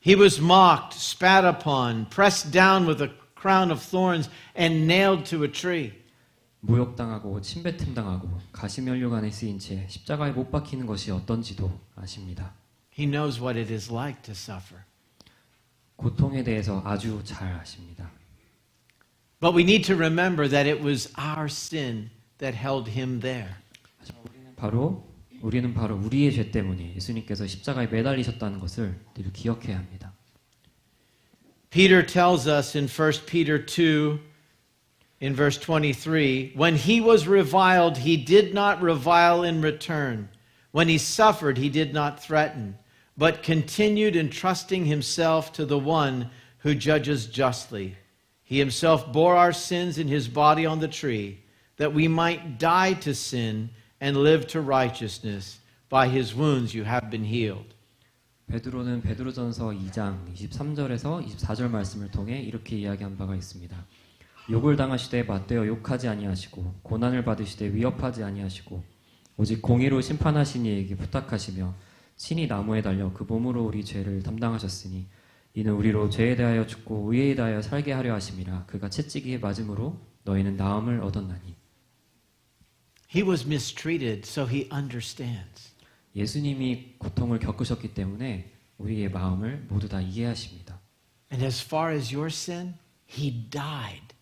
He was mocked, spat upon, pressed down with a crown of thorns and nailed to a tree. 모욕당하고 침뱉음당하고 가시면류관에 쓰인 채 십자가에 못 박히는 것이 어떤지도 아십니다. He knows what it is like to suffer. 고통에 대해서 아주 잘 아십니다. But we need to remember that it was our sin that held him there. 우리는 바로 우리의 죄 때문에 예수님께서 십자가에 매달리셨다는 것을 늘 기억해야 합니다. Peter tells us in 1 Peter 2 in verse 23, when he was reviled, he did not revile in return. When he suffered, he did not threaten, but continued entrusting himself to the one who judges justly. He himself bore our sins in his body on the tree, that we might die to sin and live to righteousness. By his wounds you have been healed. 베드로는 베드로전서 2장 23절에서 24절 말씀을 통해 이렇게 이야기한 바가 있습니다. 욕을 당하시되 맞대어 욕하지 아니하시고 고난을 받으시되 위협하지 아니하시고 오직 공의로 심판하신 이에게 부탁하시며 친히 나무에 달려 그 몸으로 우리 죄를 담당하셨으니 이는 우리로 죄에 대하여 죽고 의에 대하여 살게 하려 하심이라. 그가 채찍에 맞음으로 너희는 나음을 얻었나니. He was mistreated, so he understands. 예수님이 고통을 겪으셨기 때문에 우리의 마음을 모두 다 이해하십니다. And as far as your sin, he died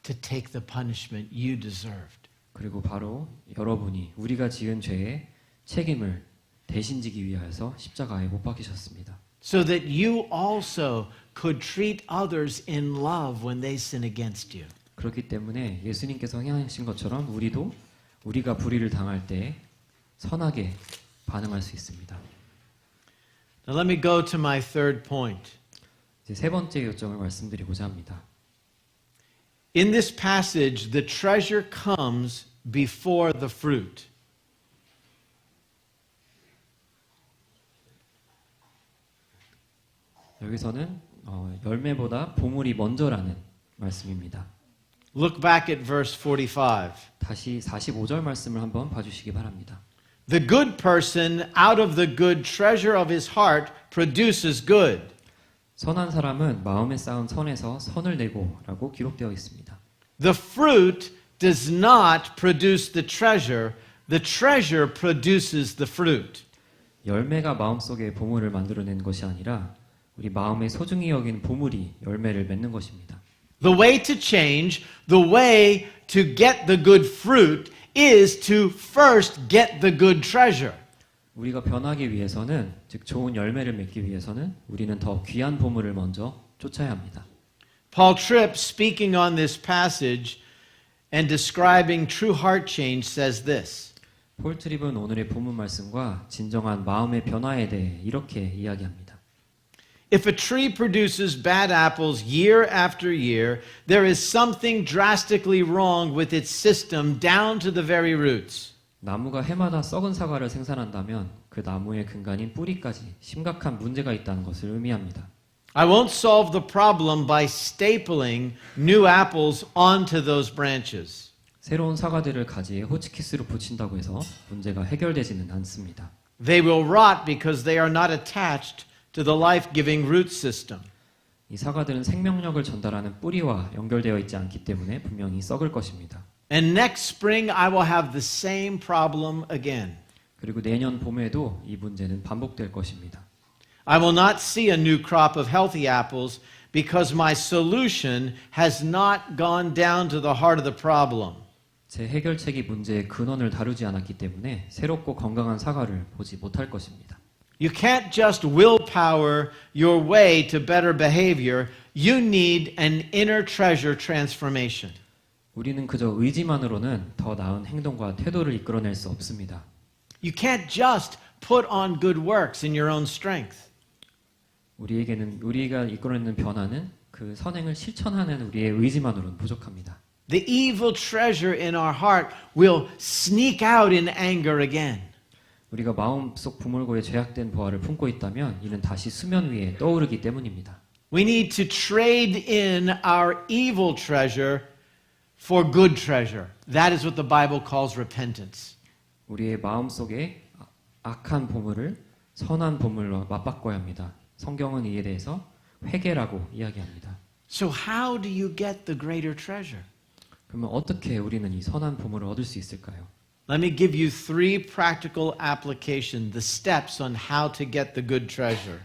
to take the punishment you deserved. 그리고 바로 여러분이 우리가 지은 죄의 책임을 대신 지기 위하여서 십자가에 못 박히셨습니다. so that you also could treat others in love when they sin against you. 그렇기 때문에 예수님께서 행하신 것처럼 우리도 우리가 불의를 당할 때 선하게 반응할 수 있습니다. Now let me go to my third point. 이제 세 번째 요점을 말씀드리고자 합니다. In this passage, the treasure comes before the fruit. 여기서는 열매보다 보물이 먼저라는 말씀입니다. Look back at verse 45. 다시 45절 말씀을 한번 봐주시기 바랍니다. The good person out of the good treasure of his heart produces good. 선한 사람은 마음에 쌓은 선에서 선을 내고라고 기록되어 있습니다. The fruit does not produce the treasure produces the fruit. 열매가 마음속에 보물을 만들어낸 것이 아니라 우리 마음에 소중히 여긴 보물이 열매를 맺는 것입니다. The way to change, the way to get the good fruit is to first get the good treasure. 우리가 변하기 위해서는, 즉 좋은 열매를 맺기 위해서는 우리는 더 귀한 보물을 먼저 쫓아야 합니다. Paul Tripp, speaking on this passage and describing true heart change, says this. 폴 트립은 오늘의 본문 말씀과 진정한 마음의 변화에 대해 이렇게 이야기합니다. If a tree produces bad apples year after year, there is something drastically wrong with its system down to the very roots. 나무가 해마다 썩은 사과를 생산한다면 그 나무의 근간인 뿌리까지 심각한 문제가 있다는 것을 의미합니다. I won't solve the problem by stapling new apples onto those branches. 새로운 사과들을 가지에 호치키스로 붙인다고 해서 문제가 해결되지는 않습니다. They will rot because they are not attached to the life-giving root system. 이 사과들은 생명력을 전달하는 뿌리와 연결되어 있지 않기 때문에 분명히 썩을 것입니다. And next spring I will have the same problem again. 그리고 내년 봄에도 이 문제는 반복될 것입니다. I will not see a new crop of healthy apples because my solution has not gone down to the heart of the problem. 제 해결책이 문제의 근원을 다루지 않았기 때문에 새롭고 건강한 사과를 보지 못할 것입니다. You can't just willpower your way to better behavior. You need an inner treasure transformation. 우리는 그저 의지만으로는 더 나은 행동과 태도를 이끌어낼 수 없습니다. You can't just put on good works in your own strength. 우리가 이끌어내는 변화는 그 선행을 실천하는 우리의 의지만으로는 부족합니다. The evil treasure in our heart will sneak out in anger again. 우리가 마음속 부물고에 죄악된 보화를 품고 있다면 이는 다시 수면 위에 떠오르기 때문입니다. We need to trade in our evil treasure for good treasure. That is what the Bible calls repentance. 우리의 마음속에 악한 보물을 선한 보물로 맞바꿔야 합니다. 성경은 이에 대해서 회개라고 이야기합니다. So how do you get the greater treasure? 그러면 어떻게 우리는 이 선한 보물을 얻을 수 있을까요? Let me give you three practical applications, the steps on how to get the good treasure.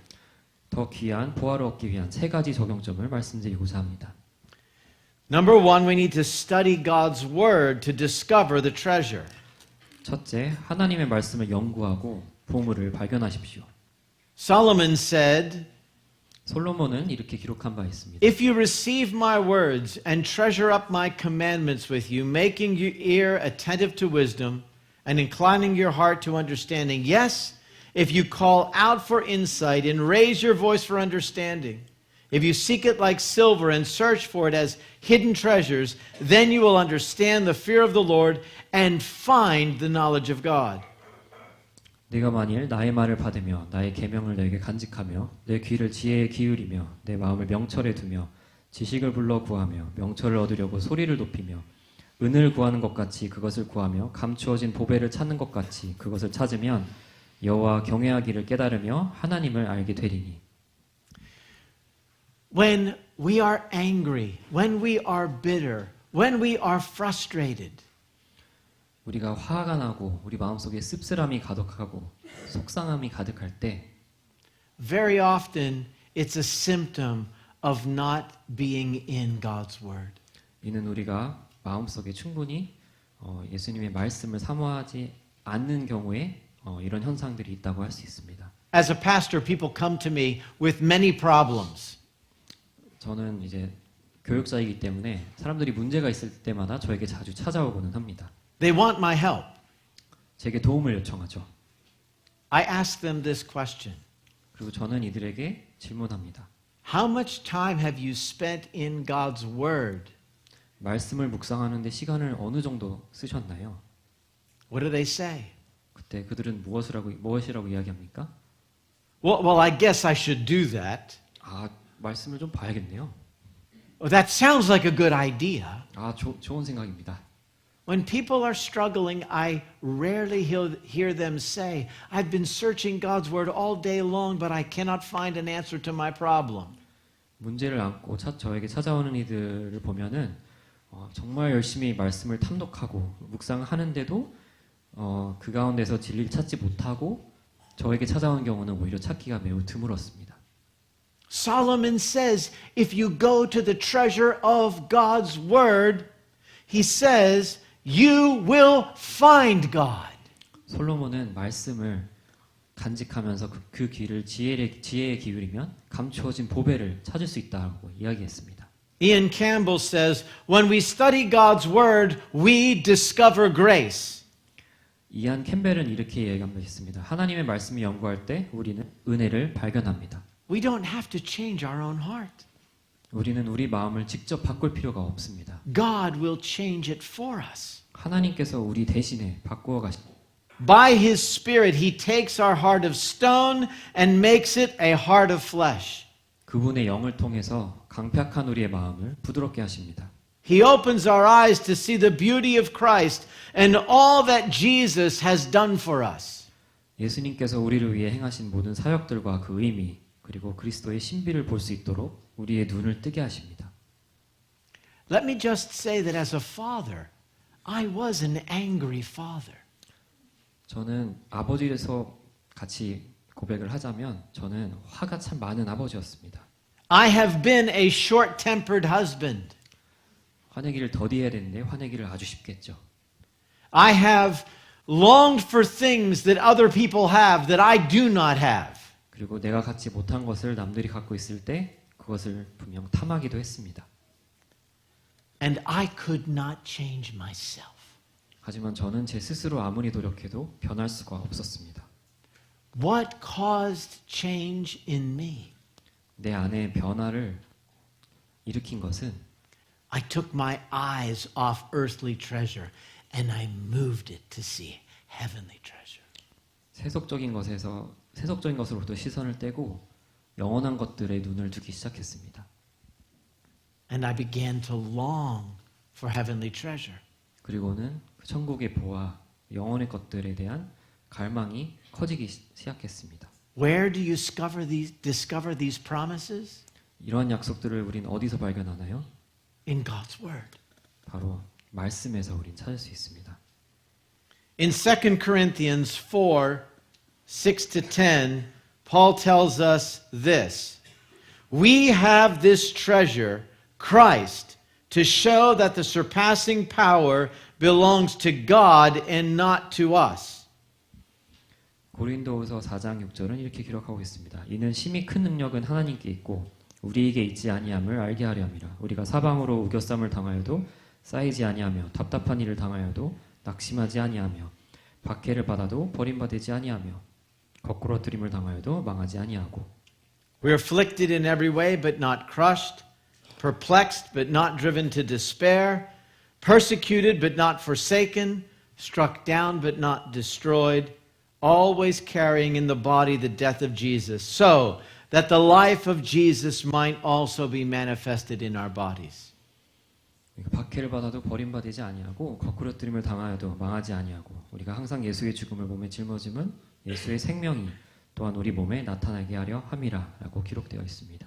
더 귀한 보화를 얻기 위한 세 가지 적용점을 말씀드리고자 합니다. Number one, we need to study God's Word to discover the treasure. 첫째, 하나님의 말씀을 연구하고 보물을 발견하십시오. Solomon said, 솔로몬은 이렇게 기록한 바 있습니다. If you receive my words and treasure up my commandments with you, making your ear attentive to wisdom and inclining your heart to understanding, yes, if you call out for insight and raise your voice for understanding, if you seek it like silver and search for it as hidden treasures, then you will understand the fear of the Lord and find the knowledge of God. 네가 만일 나의 말을 받으며 나의 계명을 내게 간직하며 내 귀를 지혜에 기울이며 내 마음을 명철에 두며 지식을 불러 구하며 명철을 얻으려고 소리를 높이며 은을 구하는 것 같이 그것을 구하며 감추어진 보배를 찾는 것 같이 그것을 찾으면 여호와 경외하기를 깨달으며 하나님을 알게 되리니. When we are angry, when we are bitter, when we are frustrated, 우리가 화가 나고 우리 마음속에 씁쓸함이 가득하고 속상함이 가득할 때 very often it's a symptom of not being in God's Word. 이는 우리가 마음속에 충분히 예수님의 말씀을 사모하지 않는 경우에 이런 현상들이 있다고 할 수 있습니다. As a pastor, people come to me with many problems. 저는 이제 교육자이기 때문에 사람들이 문제가 있을 때마다 저에게 자주 찾아오고는 합니다. They want my help. 제게 도움을 요청하죠. I ask them this question. 그리고 저는 이들에게 질문합니다. How much time have you spent in God's Word? 말씀을 묵상하는데 시간을 어느 정도 쓰셨나요? What do they say? 그때 그들은 무엇이라고 이야기합니까? Well, I guess I should do that. 아, 말씀을 좀 봐야겠네요. Well, that sounds like a good idea. 아, 좋은 생각입니다. When people are struggling, I rarely hear them say, I've been searching God's Word all day long, but I cannot find an answer to my problem. 문제를 안고 저에게 찾아오는 이들을 보면은 정말 열심히 말씀을 탐독하고 묵상하는데도 그 가운데서 진리를 찾지 못하고 저에게 찾아오는 경우는 오히려 찾기가 매우 드물었습니다. Solomon says, if you go to the treasure of God's Word, he says, you will find God. 솔로몬은 말씀을 간직하면서 그 귀를 지혜에 기울이면 감추어진 보배를 찾을 수 있다고 이야기했습니다. Ian Campbell says, when we study God's Word, we discover grace. 이안 캠벨은 이렇게 이야기했습니다. 하나님의 말씀을 연구할 때 우리는 은혜를 발견합니다. We don't have to change our own heart. 우리는 우리 마음을 직접 바꿀 필요가 없습니다. God will change it for us. 하나님께서 우리 대신에 바꾸어 가십니다. By His Spirit, He takes our heart of stone and makes it a heart of flesh. 그분의 영을 통해서 강팍한 우리의 마음을 부드럽게 하십니다. He opens our eyes to see the beauty of Christ and all that Jesus has done for us. 예수님께서 우리를 위해 행하신 모든 사역들과 그 의미 그리고 그리스도의 신비를 볼 수 있도록 우리의 눈을 뜨게 하십니다. Let me just say that as a father, I was an angry father. 저는 아버지에서 같이 고백을 하자면 저는 화가 참 많은 아버지였습니다. I have been a short-tempered husband. 화내기를 더디해야 되는데 화내기를 아주 쉽게 했죠. I have longed for things that other people have that I do not have. 그리고 내가 갖지 못한 것을 남들이 갖고 있을 때 그것을 분명 탐하기도 했습니다. And I could not change myself. 하지만 저는 제 스스로 아무리 노력해도 변할 수가 없었습니다. What caused change in me? 내 안에 변화를 일으킨 것은 I took my eyes off earthly treasure and I moved it to see heavenly treasure. 세속적인 것으로부터 시선을 떼고 영원한 것들에 눈을 두기 시작했습니다. And I began to long for heavenly treasure. 그리고는 그 천국의 보화, 영혼의 것들에 대한 갈망이 커지기 시작했습니다. Where do you discover these promises? 이러한 약속들을 우린 어디서 발견하나요? In God's Word. 바로 말씀에서 우린 찾을 수 있습니다. In 2 Corinthians 4, 6 to 10, Paul tells us this. We have this treasure, Christ, to show that the surpassing power belongs to God and not to us. 고린도후서 4장 6절은 이렇게 기록하고 있습니다. 이는 심히 큰 능력은 하나님께 있고 우리에게 있지 아니함을 알게 하려 함이라. 우리가 사방으로 우겨쌈을 당하여도 쌓이지 아니하며 답답한 일을 당하여도 낙심하지 아니하며 박해를 받아도 버림받지 아니하며 거꾸로 들임을 당하여도 망하지 아니하고. We are afflicted in every way but not crushed, perplexed but not driven to despair, persecuted but not forsaken, struck down but not destroyed, always carrying in the body the death of Jesus, so that the life of Jesus might also be manifested in our bodies. 박해를 받아도 버림받지 아니하고 거꾸로 들임을 당하여도 망하지 아니하고 우리가 항상 예수의 죽음을 몸에 짊어짐은 예수의 생명이 또한 우리 몸에 나타나게 하려 함이라라고 기록되어 있습니다.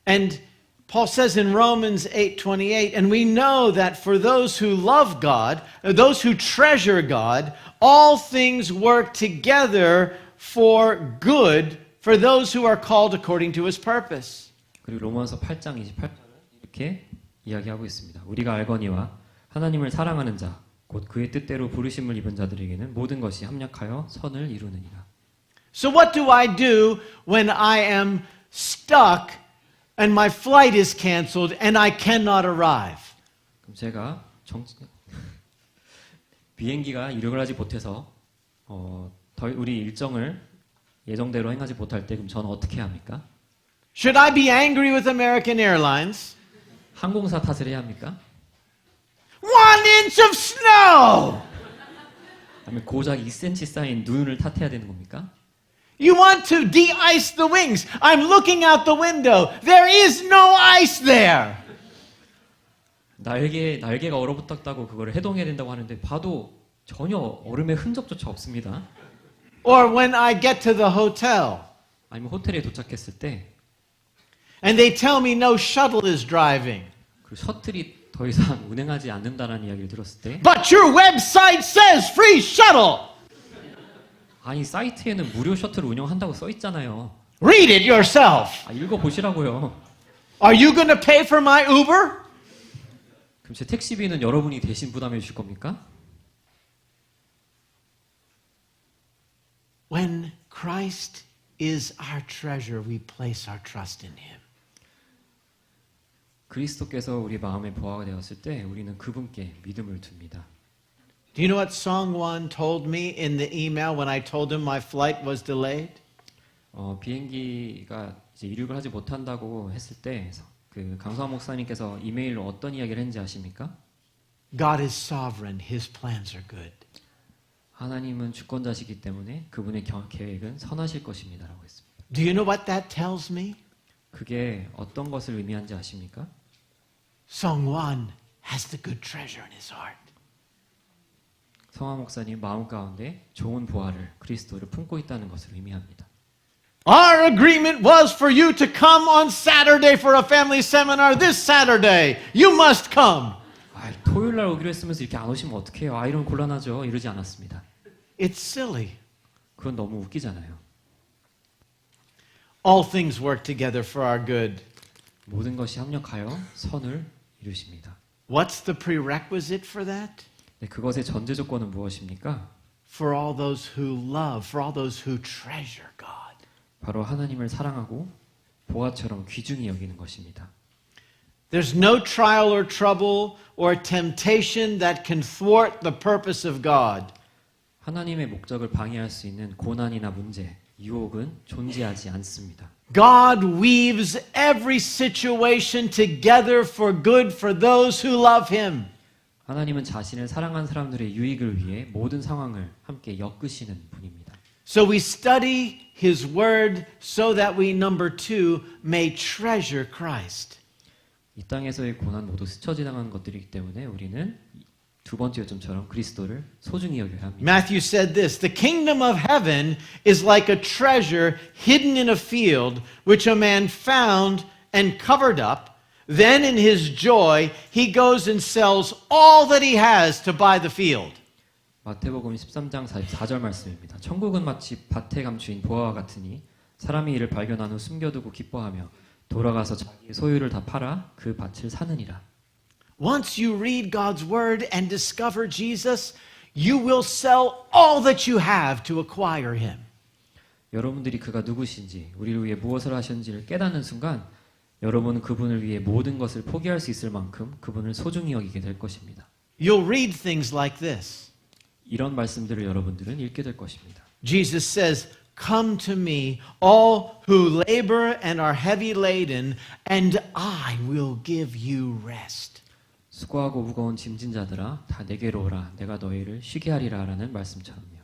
And Paul says in Romans 8:28, and we know that for those who love God, those who treasure God, all things work together for good for those who are called according to his purpose. 그리고 로마서 8장 28절은 이렇게 이야기하고 있습니다. 우리가 알거니와 하나님을 사랑하는 자 곧 그의 뜻대로 부르심을 입은 자들에게는 모든 것이 합력하여 선을 이루느니라. So what do I do when I am stuck and my flight is canceled and I cannot arrive? 그럼 제가 비행기가 이륙을 하지 못해서 우리 일정을 예정대로 행하지 못할 때 그럼 저는 어떻게 해야 합니까? Should I be angry with American Airlines? 항공사 탓을 해야 합니까? 1 inch of snow! 아니면 고작 2cm 쌓인 눈을 탓해야 되는 겁니까? You want to de-ice the wings. I'm looking out the window. There is no ice there. 날개가 얼어붙었다고 그걸 해동해야 된다고 하는데 봐도 전혀 얼음의 흔적조차 없습니다. Or when I get to the hotel 아니면 호텔에 도착했을 때 and they tell me no shuttle is driving. 그 셔틀이 더 이상 운행하지 않는다는 이야기를 들었을 때 But your website says free shuttle. 아니 사이트에는 무료 셔틀 운영한다고 써 있잖아요. Read it yourself. 읽어보시라고요. Are you going to pay for my Uber? 그럼 제 택시비는 여러분이 대신 부담해 주실 겁니까? When Christ is our treasure, we place our trust in Him. 그리스도께서 우리 마음의 보화가 되었을 때 우리는 그분께 믿음을 둡니다. Do you know what Songwon told me in the email when I told him my flight was delayed? 비행기가 이제 이륙을 하지 못한다고 했을 때 그 강수환 목사님께서 이메일로 어떤 이야기를 했는지 아십니까? God is sovereign. His plans are good. 하나님은 주권자시기 때문에 그분의 계획은 선하실 것입니다라고 했습니다. Do you know what that tells me? 그게 어떤 것을 의미하는지 아십니까? Songwon has the good treasure in his heart. 성화 목사님 마음 가운데 좋은 보화를 그리스도를 품고 있다는 것을 의미합니다. Our agreement was for you to come on Saturday for a family seminar this Saturday. You must come. 토요일 날 오기로 했으면서 이렇게 안 오시면 어떡해요? 이러면 곤란하죠. 이러지 않았습니다. It's silly. 그건 너무 웃기잖아요. All things work together for our good. 모든 것이 합력하여 선을 이루십니다. What's the prerequisite for that? 네, 그것의 전제 조건은 무엇입니까? For all those who love, for all those who treasure God. 바로 하나님을 사랑하고 보화처럼 귀중히 여기는 것입니다. There's no trial or trouble or temptation that can thwart the purpose of God. 하나님의 목적을 방해할 수 있는 고난이나 문제, 유혹은 존재하지 않습니다. God weaves every situation together for good for those who love Him. 하나님은 자신을 사랑한 사람들의 유익을 위해 모든 상황을 함께 엮으시는 분입니다. So we study His Word so that we, number 2, may treasure Christ. 이 땅에서의 고난 모두 스쳐 지나가는 것들이기 때문에 우리는 두 번째 요점처럼 그리스도를 소중히 여겨야 합니다. Matthew said this, the kingdom of heaven is like a treasure hidden in a field, which a man found and covered up. Then in his joy, he goes and sells all that he has to buy the field. 마태복음 13장 44절 말씀입니다. 천국은 마치 밭에 감추인 보화와 같으니 사람이 이를 발견한 후 숨겨두고 기뻐하며 돌아가서 자기의 소유를 다 팔아 그 밭을 사느니라. Once you read God's word and discover Jesus, you will sell all that you have to acquire him. 여러분들이 그가 누구신지, 우리를 위해 무엇을 하셨는지를 깨닫는 순간 여러분은 그분을 위해 모든 것을 포기할 수 있을 만큼 그분을 소중히 여기게 될 것입니다. You'll read things like this. 이런 말씀들을 여러분들은 읽게 될 것입니다. Jesus says, Come to me, all who labor and are heavy laden, and I will give you rest. 수고하고 무거운 짐진 자들아 다 내게로 오라 내가 너희를 쉬게 하리라 라는 말씀처럼요.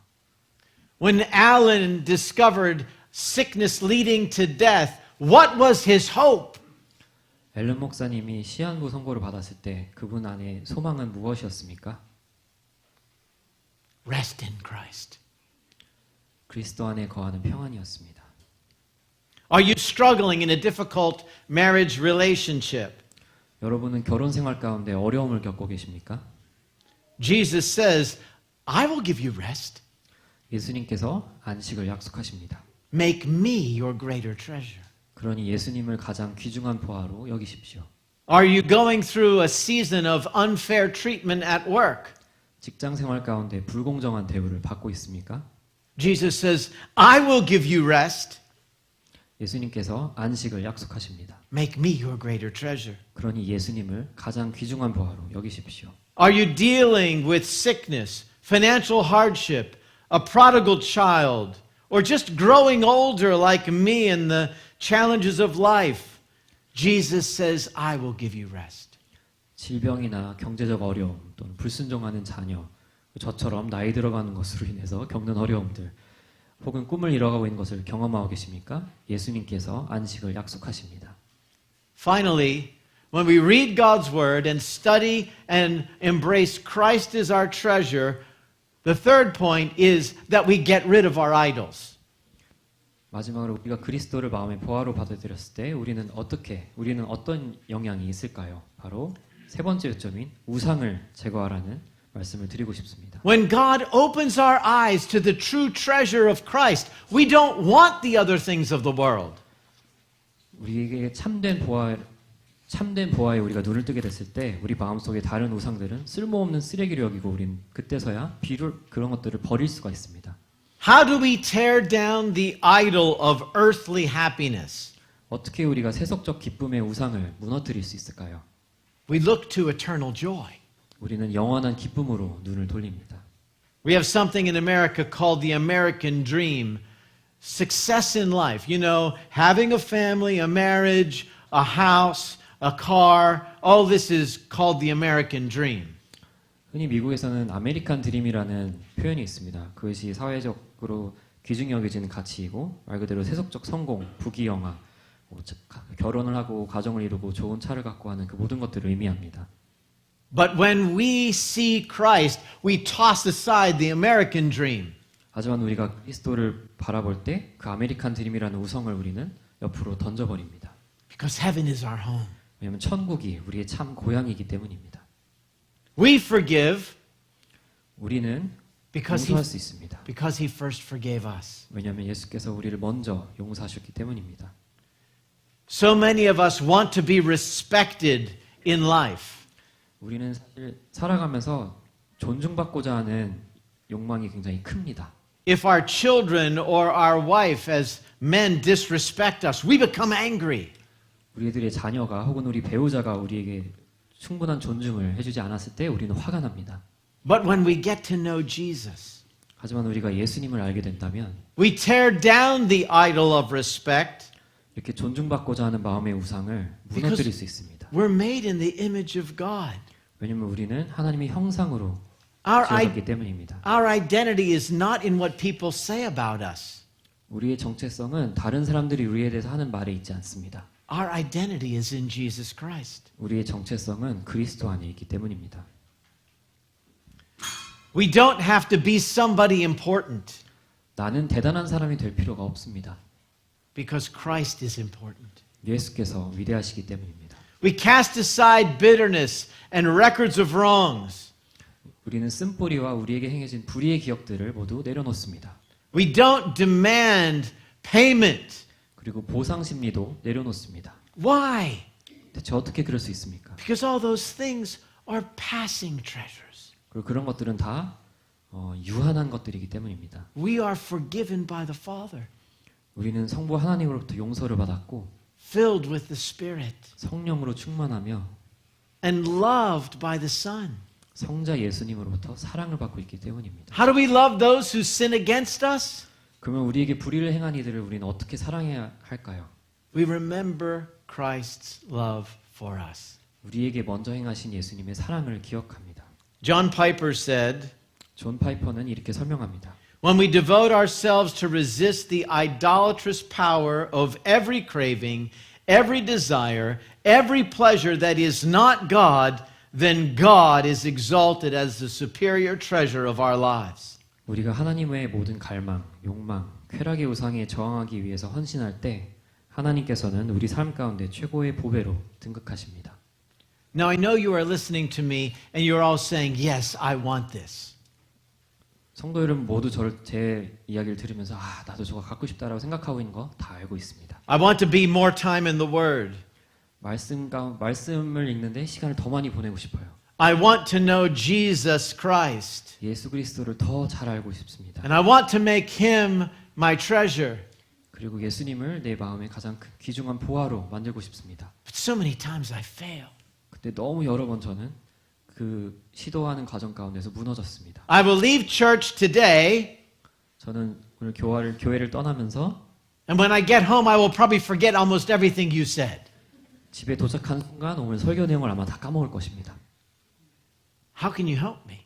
When Alan discovered sickness leading to death, what was his hope? 앨런 목사님이 시한부 선고를 받았을 때 그분 안에 소망은 무엇이었습니까? Rest in Christ. 그리스도 안에 거하는 평안이었습니다. Are you struggling in a difficult marriage relationship? 여러분은 결혼 생활 가운데 어려움을 겪고 계십니까? Jesus says, I will give you rest. 예수님께서 안식을 약속하십니다. Make me your greater treasure. 그러니 예수님을 가장 귀중한 보화로 여기십시오. Are you going through a season of unfair treatment at work? 직장 생활 가운데 불공정한 대우를 받고 있습니까? Jesus says, I will give you rest. 예수님께서 안식을 약속하십니다. Make me your greater treasure. 그러니 예수님을 가장 귀중한 보화로 여기십시오. Are you dealing with sickness, financial hardship, a prodigal child, or just growing older like me and the challenges of life? Jesus says, I will give you rest. 질병이나 경제적 어려움 또는 불순종하는 자녀, 저처럼 나이 들어가는 것으로 인해서 겪는 어려움들, 혹은 꿈을 이뤄가고 있는 것을 경험하고 계십니까? 예수님께서 안식을 약속하십니다. Finally, when we read God's word and study and embrace Christ as our treasure, the third point is that we get rid of our idols. 마지막으로 우리가 그리스도를 마음의 보화로 받아들였을 때 우리는 어떤 영향이 있을까요? 바로 세 번째 요점인 우상을 제거하라는 말씀을 드리고 싶습니다. When God opens our eyes to the true treasure of Christ, we don't want the other things of the world. 우리에게 참된 보화에 우리가 눈을 뜨게 됐을 때 우리 마음속에 다른 우상들은 쓸모없는 쓰레기로 여기고 우리는 그때서야 그런 것들을 버릴 수가 있습니다. How do we tear down the idol of earthly happiness? 어떻게 우리가 세속적 기쁨의 우상을 무너뜨릴 수 있을까요? We look to eternal joy. 우리는 영원한 기쁨으로 눈을 돌립니다. We have something in America called the American dream. Success in life. You know, having a family, a marriage, a house, a car. All this is called the American dream. 흔히 미국에서는 아메리칸 드림이라는 표현이 있습니다. 그것이 사회적으로 귀중히 여겨지는 가치이고 말 그대로 세속적 성공, 부귀영화, 결혼을 하고 가정을 이루고 좋은 차를 갖고 하는 그 모든 것들을 의미합니다. But when we see Christ, we toss aside the American dream. 하지만 우리가 그리스도를 바라볼 때 그 아메리칸 드림이라는 우상을 우리는 옆으로 던져버립니다. Because heaven is our home. 왜냐하면 천국이 우리의 참 고향이기 때문입니다. We forgive 우리는 because 용서할 수 있습니다. he first forgave us. 왜냐하면 예수께서 우리를 먼저 용서하셨기 때문입니다. So many of us want to be respected in life. 우리는 사실 살아가면서 존중받고자 하는 욕망이 굉장히 큽니다. If our children or our wife as men disrespect us, we become angry. 우리들의 자녀가 혹은 우리 배우자가 우리에게 충분한 존중을 해주지 않았을 때 우리는 화가 납니다. But when we get to know Jesus, 하지만 우리가 예수님을 알게 된다면 we tear down the idol of respect. 이렇게 존중받고자 하는 마음의 우상을 무너뜨릴 수 있습니다. We're made in the image of God. 왜냐하면 우리는 하나님의 형상으로 Our 지어졌기 때문입니다. identity is not in what people say about us. 우리의 정체성은 다른 사람들이 우리에 대해서 하는 말에 있지 않습니다. Our identity is in Jesus Christ. 우리의 정체성은 그리스도 안에 있기 때문입니다. We don't have to be somebody important 나는 대단한 사람이 될 필요가 없습니다. because Christ is important. 예수께서 위대하시기 때문입니다. We cast aside bitterness and records of wrongs. 우리는 쓴뿌리와 우리에게 행해진 불의의 기억들을 모두 내려놓습니다. We don't demand payment. 그리고 보상 심리도 내려놓습니다. Why? 대체 어떻게 그럴 수 있습니까? Because all those things are passing treasures. 그리고 그런 것들은 다 유한한 것들이기 때문입니다. We are forgiven by the Father, 우리는 성부 하나님으로부터 용서를 받았고 filled with the Spirit, 성령으로 충만하며 and loved by the Son. 성자 예수님으로부터 사랑을 받고 있기 때문입니다. How do we love those who sin against us? 그러면 우리에게 불의를 행한 이들을 우리는 어떻게 사랑해야 할까요? We remember Christ's love for us. 우리에게 먼저 행하신 예수님의 사랑을 기억합니다. John Piper said, 존 파이퍼는 이렇게 설명합니다. when we devote ourselves to resist the idolatrous power of every craving, every desire, every pleasure that is not God, then God is exalted as the superior treasure of our lives. 우리가 하나님의 모든 갈망, 욕망, 쾌락의 우상에 저항하기 위해서 헌신할 때 하나님께서는 우리 삶 가운데 최고의 보배로 등극하십니다. Now I know you are listening to me and you're all saying, yes, I want this. 성도 여러분 모두 제 이야기를 들으면서 나도 저거 갖고 싶다라고 생각하고 있는 거 다 알고 있습니다. I want to be more time in the Word. 말씀을 읽는데 시간을 더 많이 보내고 싶어요. I want to know Jesus Christ. 예수 그리스도를 더 잘 알고 싶습니다. And I want to make him my treasure. 그리고 예수님을 내 마음의 가장 귀중한 보화로 만들고 싶습니다. But so many times I fail. 근데 너무 여러 번 저는 그 시도하는 과정 가운데서 무너졌습니다. I will leave church today, 저는 오늘 교회를 떠나면서 and when I get home, I will probably forget almost everything you said. 집에 도착한 순간 오늘 설교 내용을 아마 다 까먹을 것입니다. How can you help me?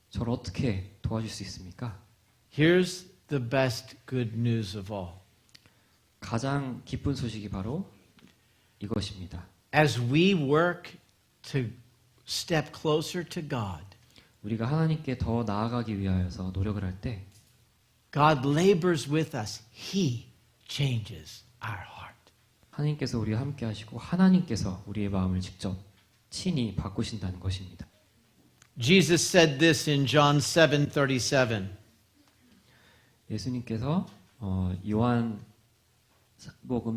저를 어떻게 도와줄 수 있습니까? Here's the best good news of all. 가장 기쁜 소식이 바로 이것입니다. As we work to step closer to God, 우리가 하나님께 더 나아가기 위하여서 노력을 할 때 God labors with us. He changes our heart. 하나님께서 우리와 함께 하시고 하나님께서 우리의 마음을 직접 친히 바꾸신다는 것입니다. Jesus said this in John 7:37. 예수님께서 요한복음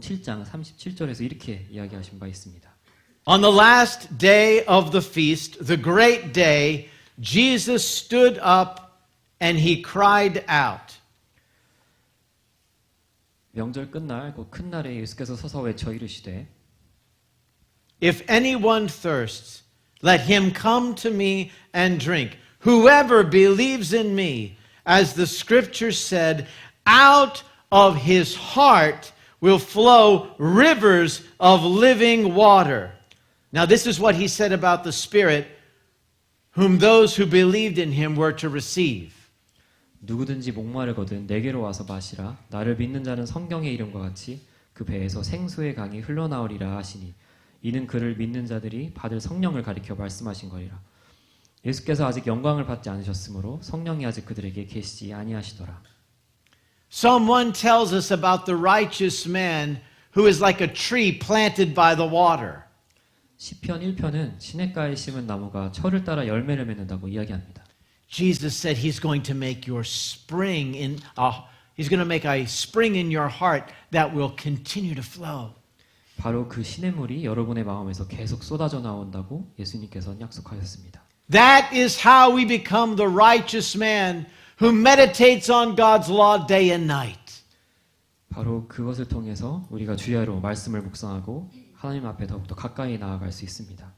7장 37절에서 이렇게 이야기하신 바 있습니다. On the last day of the feast, the great day, Jesus stood up and he cried out. 명절 끝날 그 큰 날에 예수께서 서서 외쳐 이르시되 If anyone thirsts, let him come to me and drink. Whoever believes in me, as the scripture said, out of his heart will flow rivers of living water. Now, this is what he said about the Spirit, whom those who believed in him were to receive. 누구든지 목마르거든 내게로 와서 마시라. 나를 믿는 자는 성경의 이름과 같이 그 배에서 생수의 강이 흘러나오리라 하시니 이는 그를 믿는 자들이 받을 성령을 가리켜 말씀하신 거리라. 예수께서 아직 영광을 받지 않으셨으므로 성령이 아직 그들에게 계시지 아니하시더라. Psalm 1 tells us about the righteous man who is like a tree planted by the water. 시편 1편은 시냇가에 심은 나무가 철을 따라 열매를 맺는다고 이야기합니다. Jesus said he's going to make your spring in he's going to make a spring in your heart that will continue to flow. 바로 그 시냇물이 여러분의 마음에서 계속 쏟아져 나온다고 예수님께서는 약속하셨습니다. That is how we become the righteous man who meditates on God's law day and night. 바로 그것을 통해서 우리가 주야로 말씀을 묵상하고 하나님 앞에 더욱더 가까이 나아갈 수 있습니다.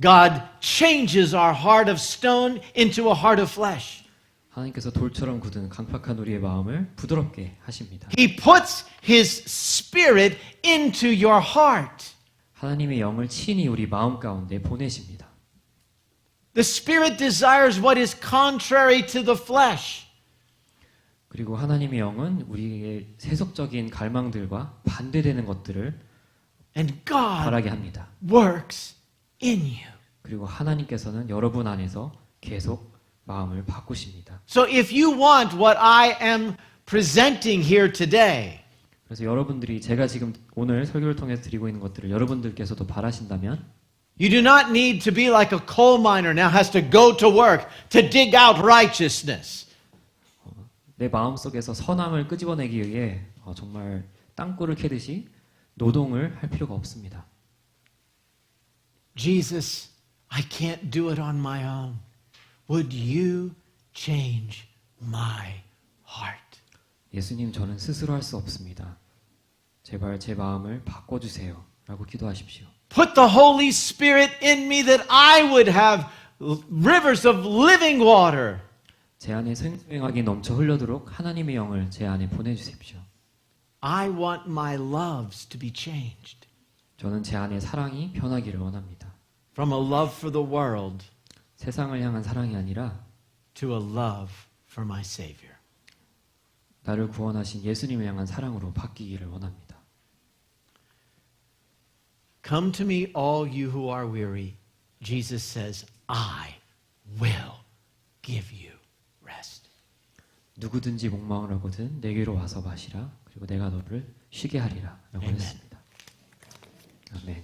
God changes our heart of stone into a heart of flesh. 하나님께서 돌처럼 굳은 강팍한 우리의 마음을 부드럽게 하십니다. He puts his spirit into your heart. 하나님의 영을 친히 우리 마음 가운데 보내십니다. The spirit desires what is contrary to the flesh. 그리고 하나님의 영은 우리의 세속적인 갈망들과 반대되는 것들을 And God 바라게 합니다. works in you. 그리고 하나님께서는 여러분 안에서 계속 마음을 바꾸십니다. So if you want what I am presenting here today, 그래서 여러분들이 제가 지금 오늘 설교를 통해서 드리고 있는 것들을 여러분들께서도 바라신다면 you do not need to be like a coal miner now has to go to work to dig out righteousness. 내 마음속에서 선함을 끄집어내기 위해 정말 땅굴을 캐듯이 노동을 할 필요가 없습니다. Jesus, I can't do it on my own. Would you change my heart? 예수님, 저는 스스로 할 수 없습니다. 제발 제 마음을 바꿔주세요. 라고 기도하십시오. Put the Holy Spirit in me that I would have rivers of living water. 제 안에 생수행하기 넘쳐 흘러도록 하나님의 영을 제 안에 보내주십시오. I want my loves to be changed. 저는 제 안에 사랑이 변하기를 원합니다. From a love for the world 세상을 향한 사랑이 아니라 to a love for my Savior. 나를 구원하신 예수님을 향한 사랑으로 바뀌기를 원합니다. Come to me, all you who are weary. Jesus says, I will give you rest. 누구든지 목마를 하거든 내게로 와서 마시라. 그리고 내가 너를 쉬게 하리라. 라고 Amen. 했습니다. 아멘.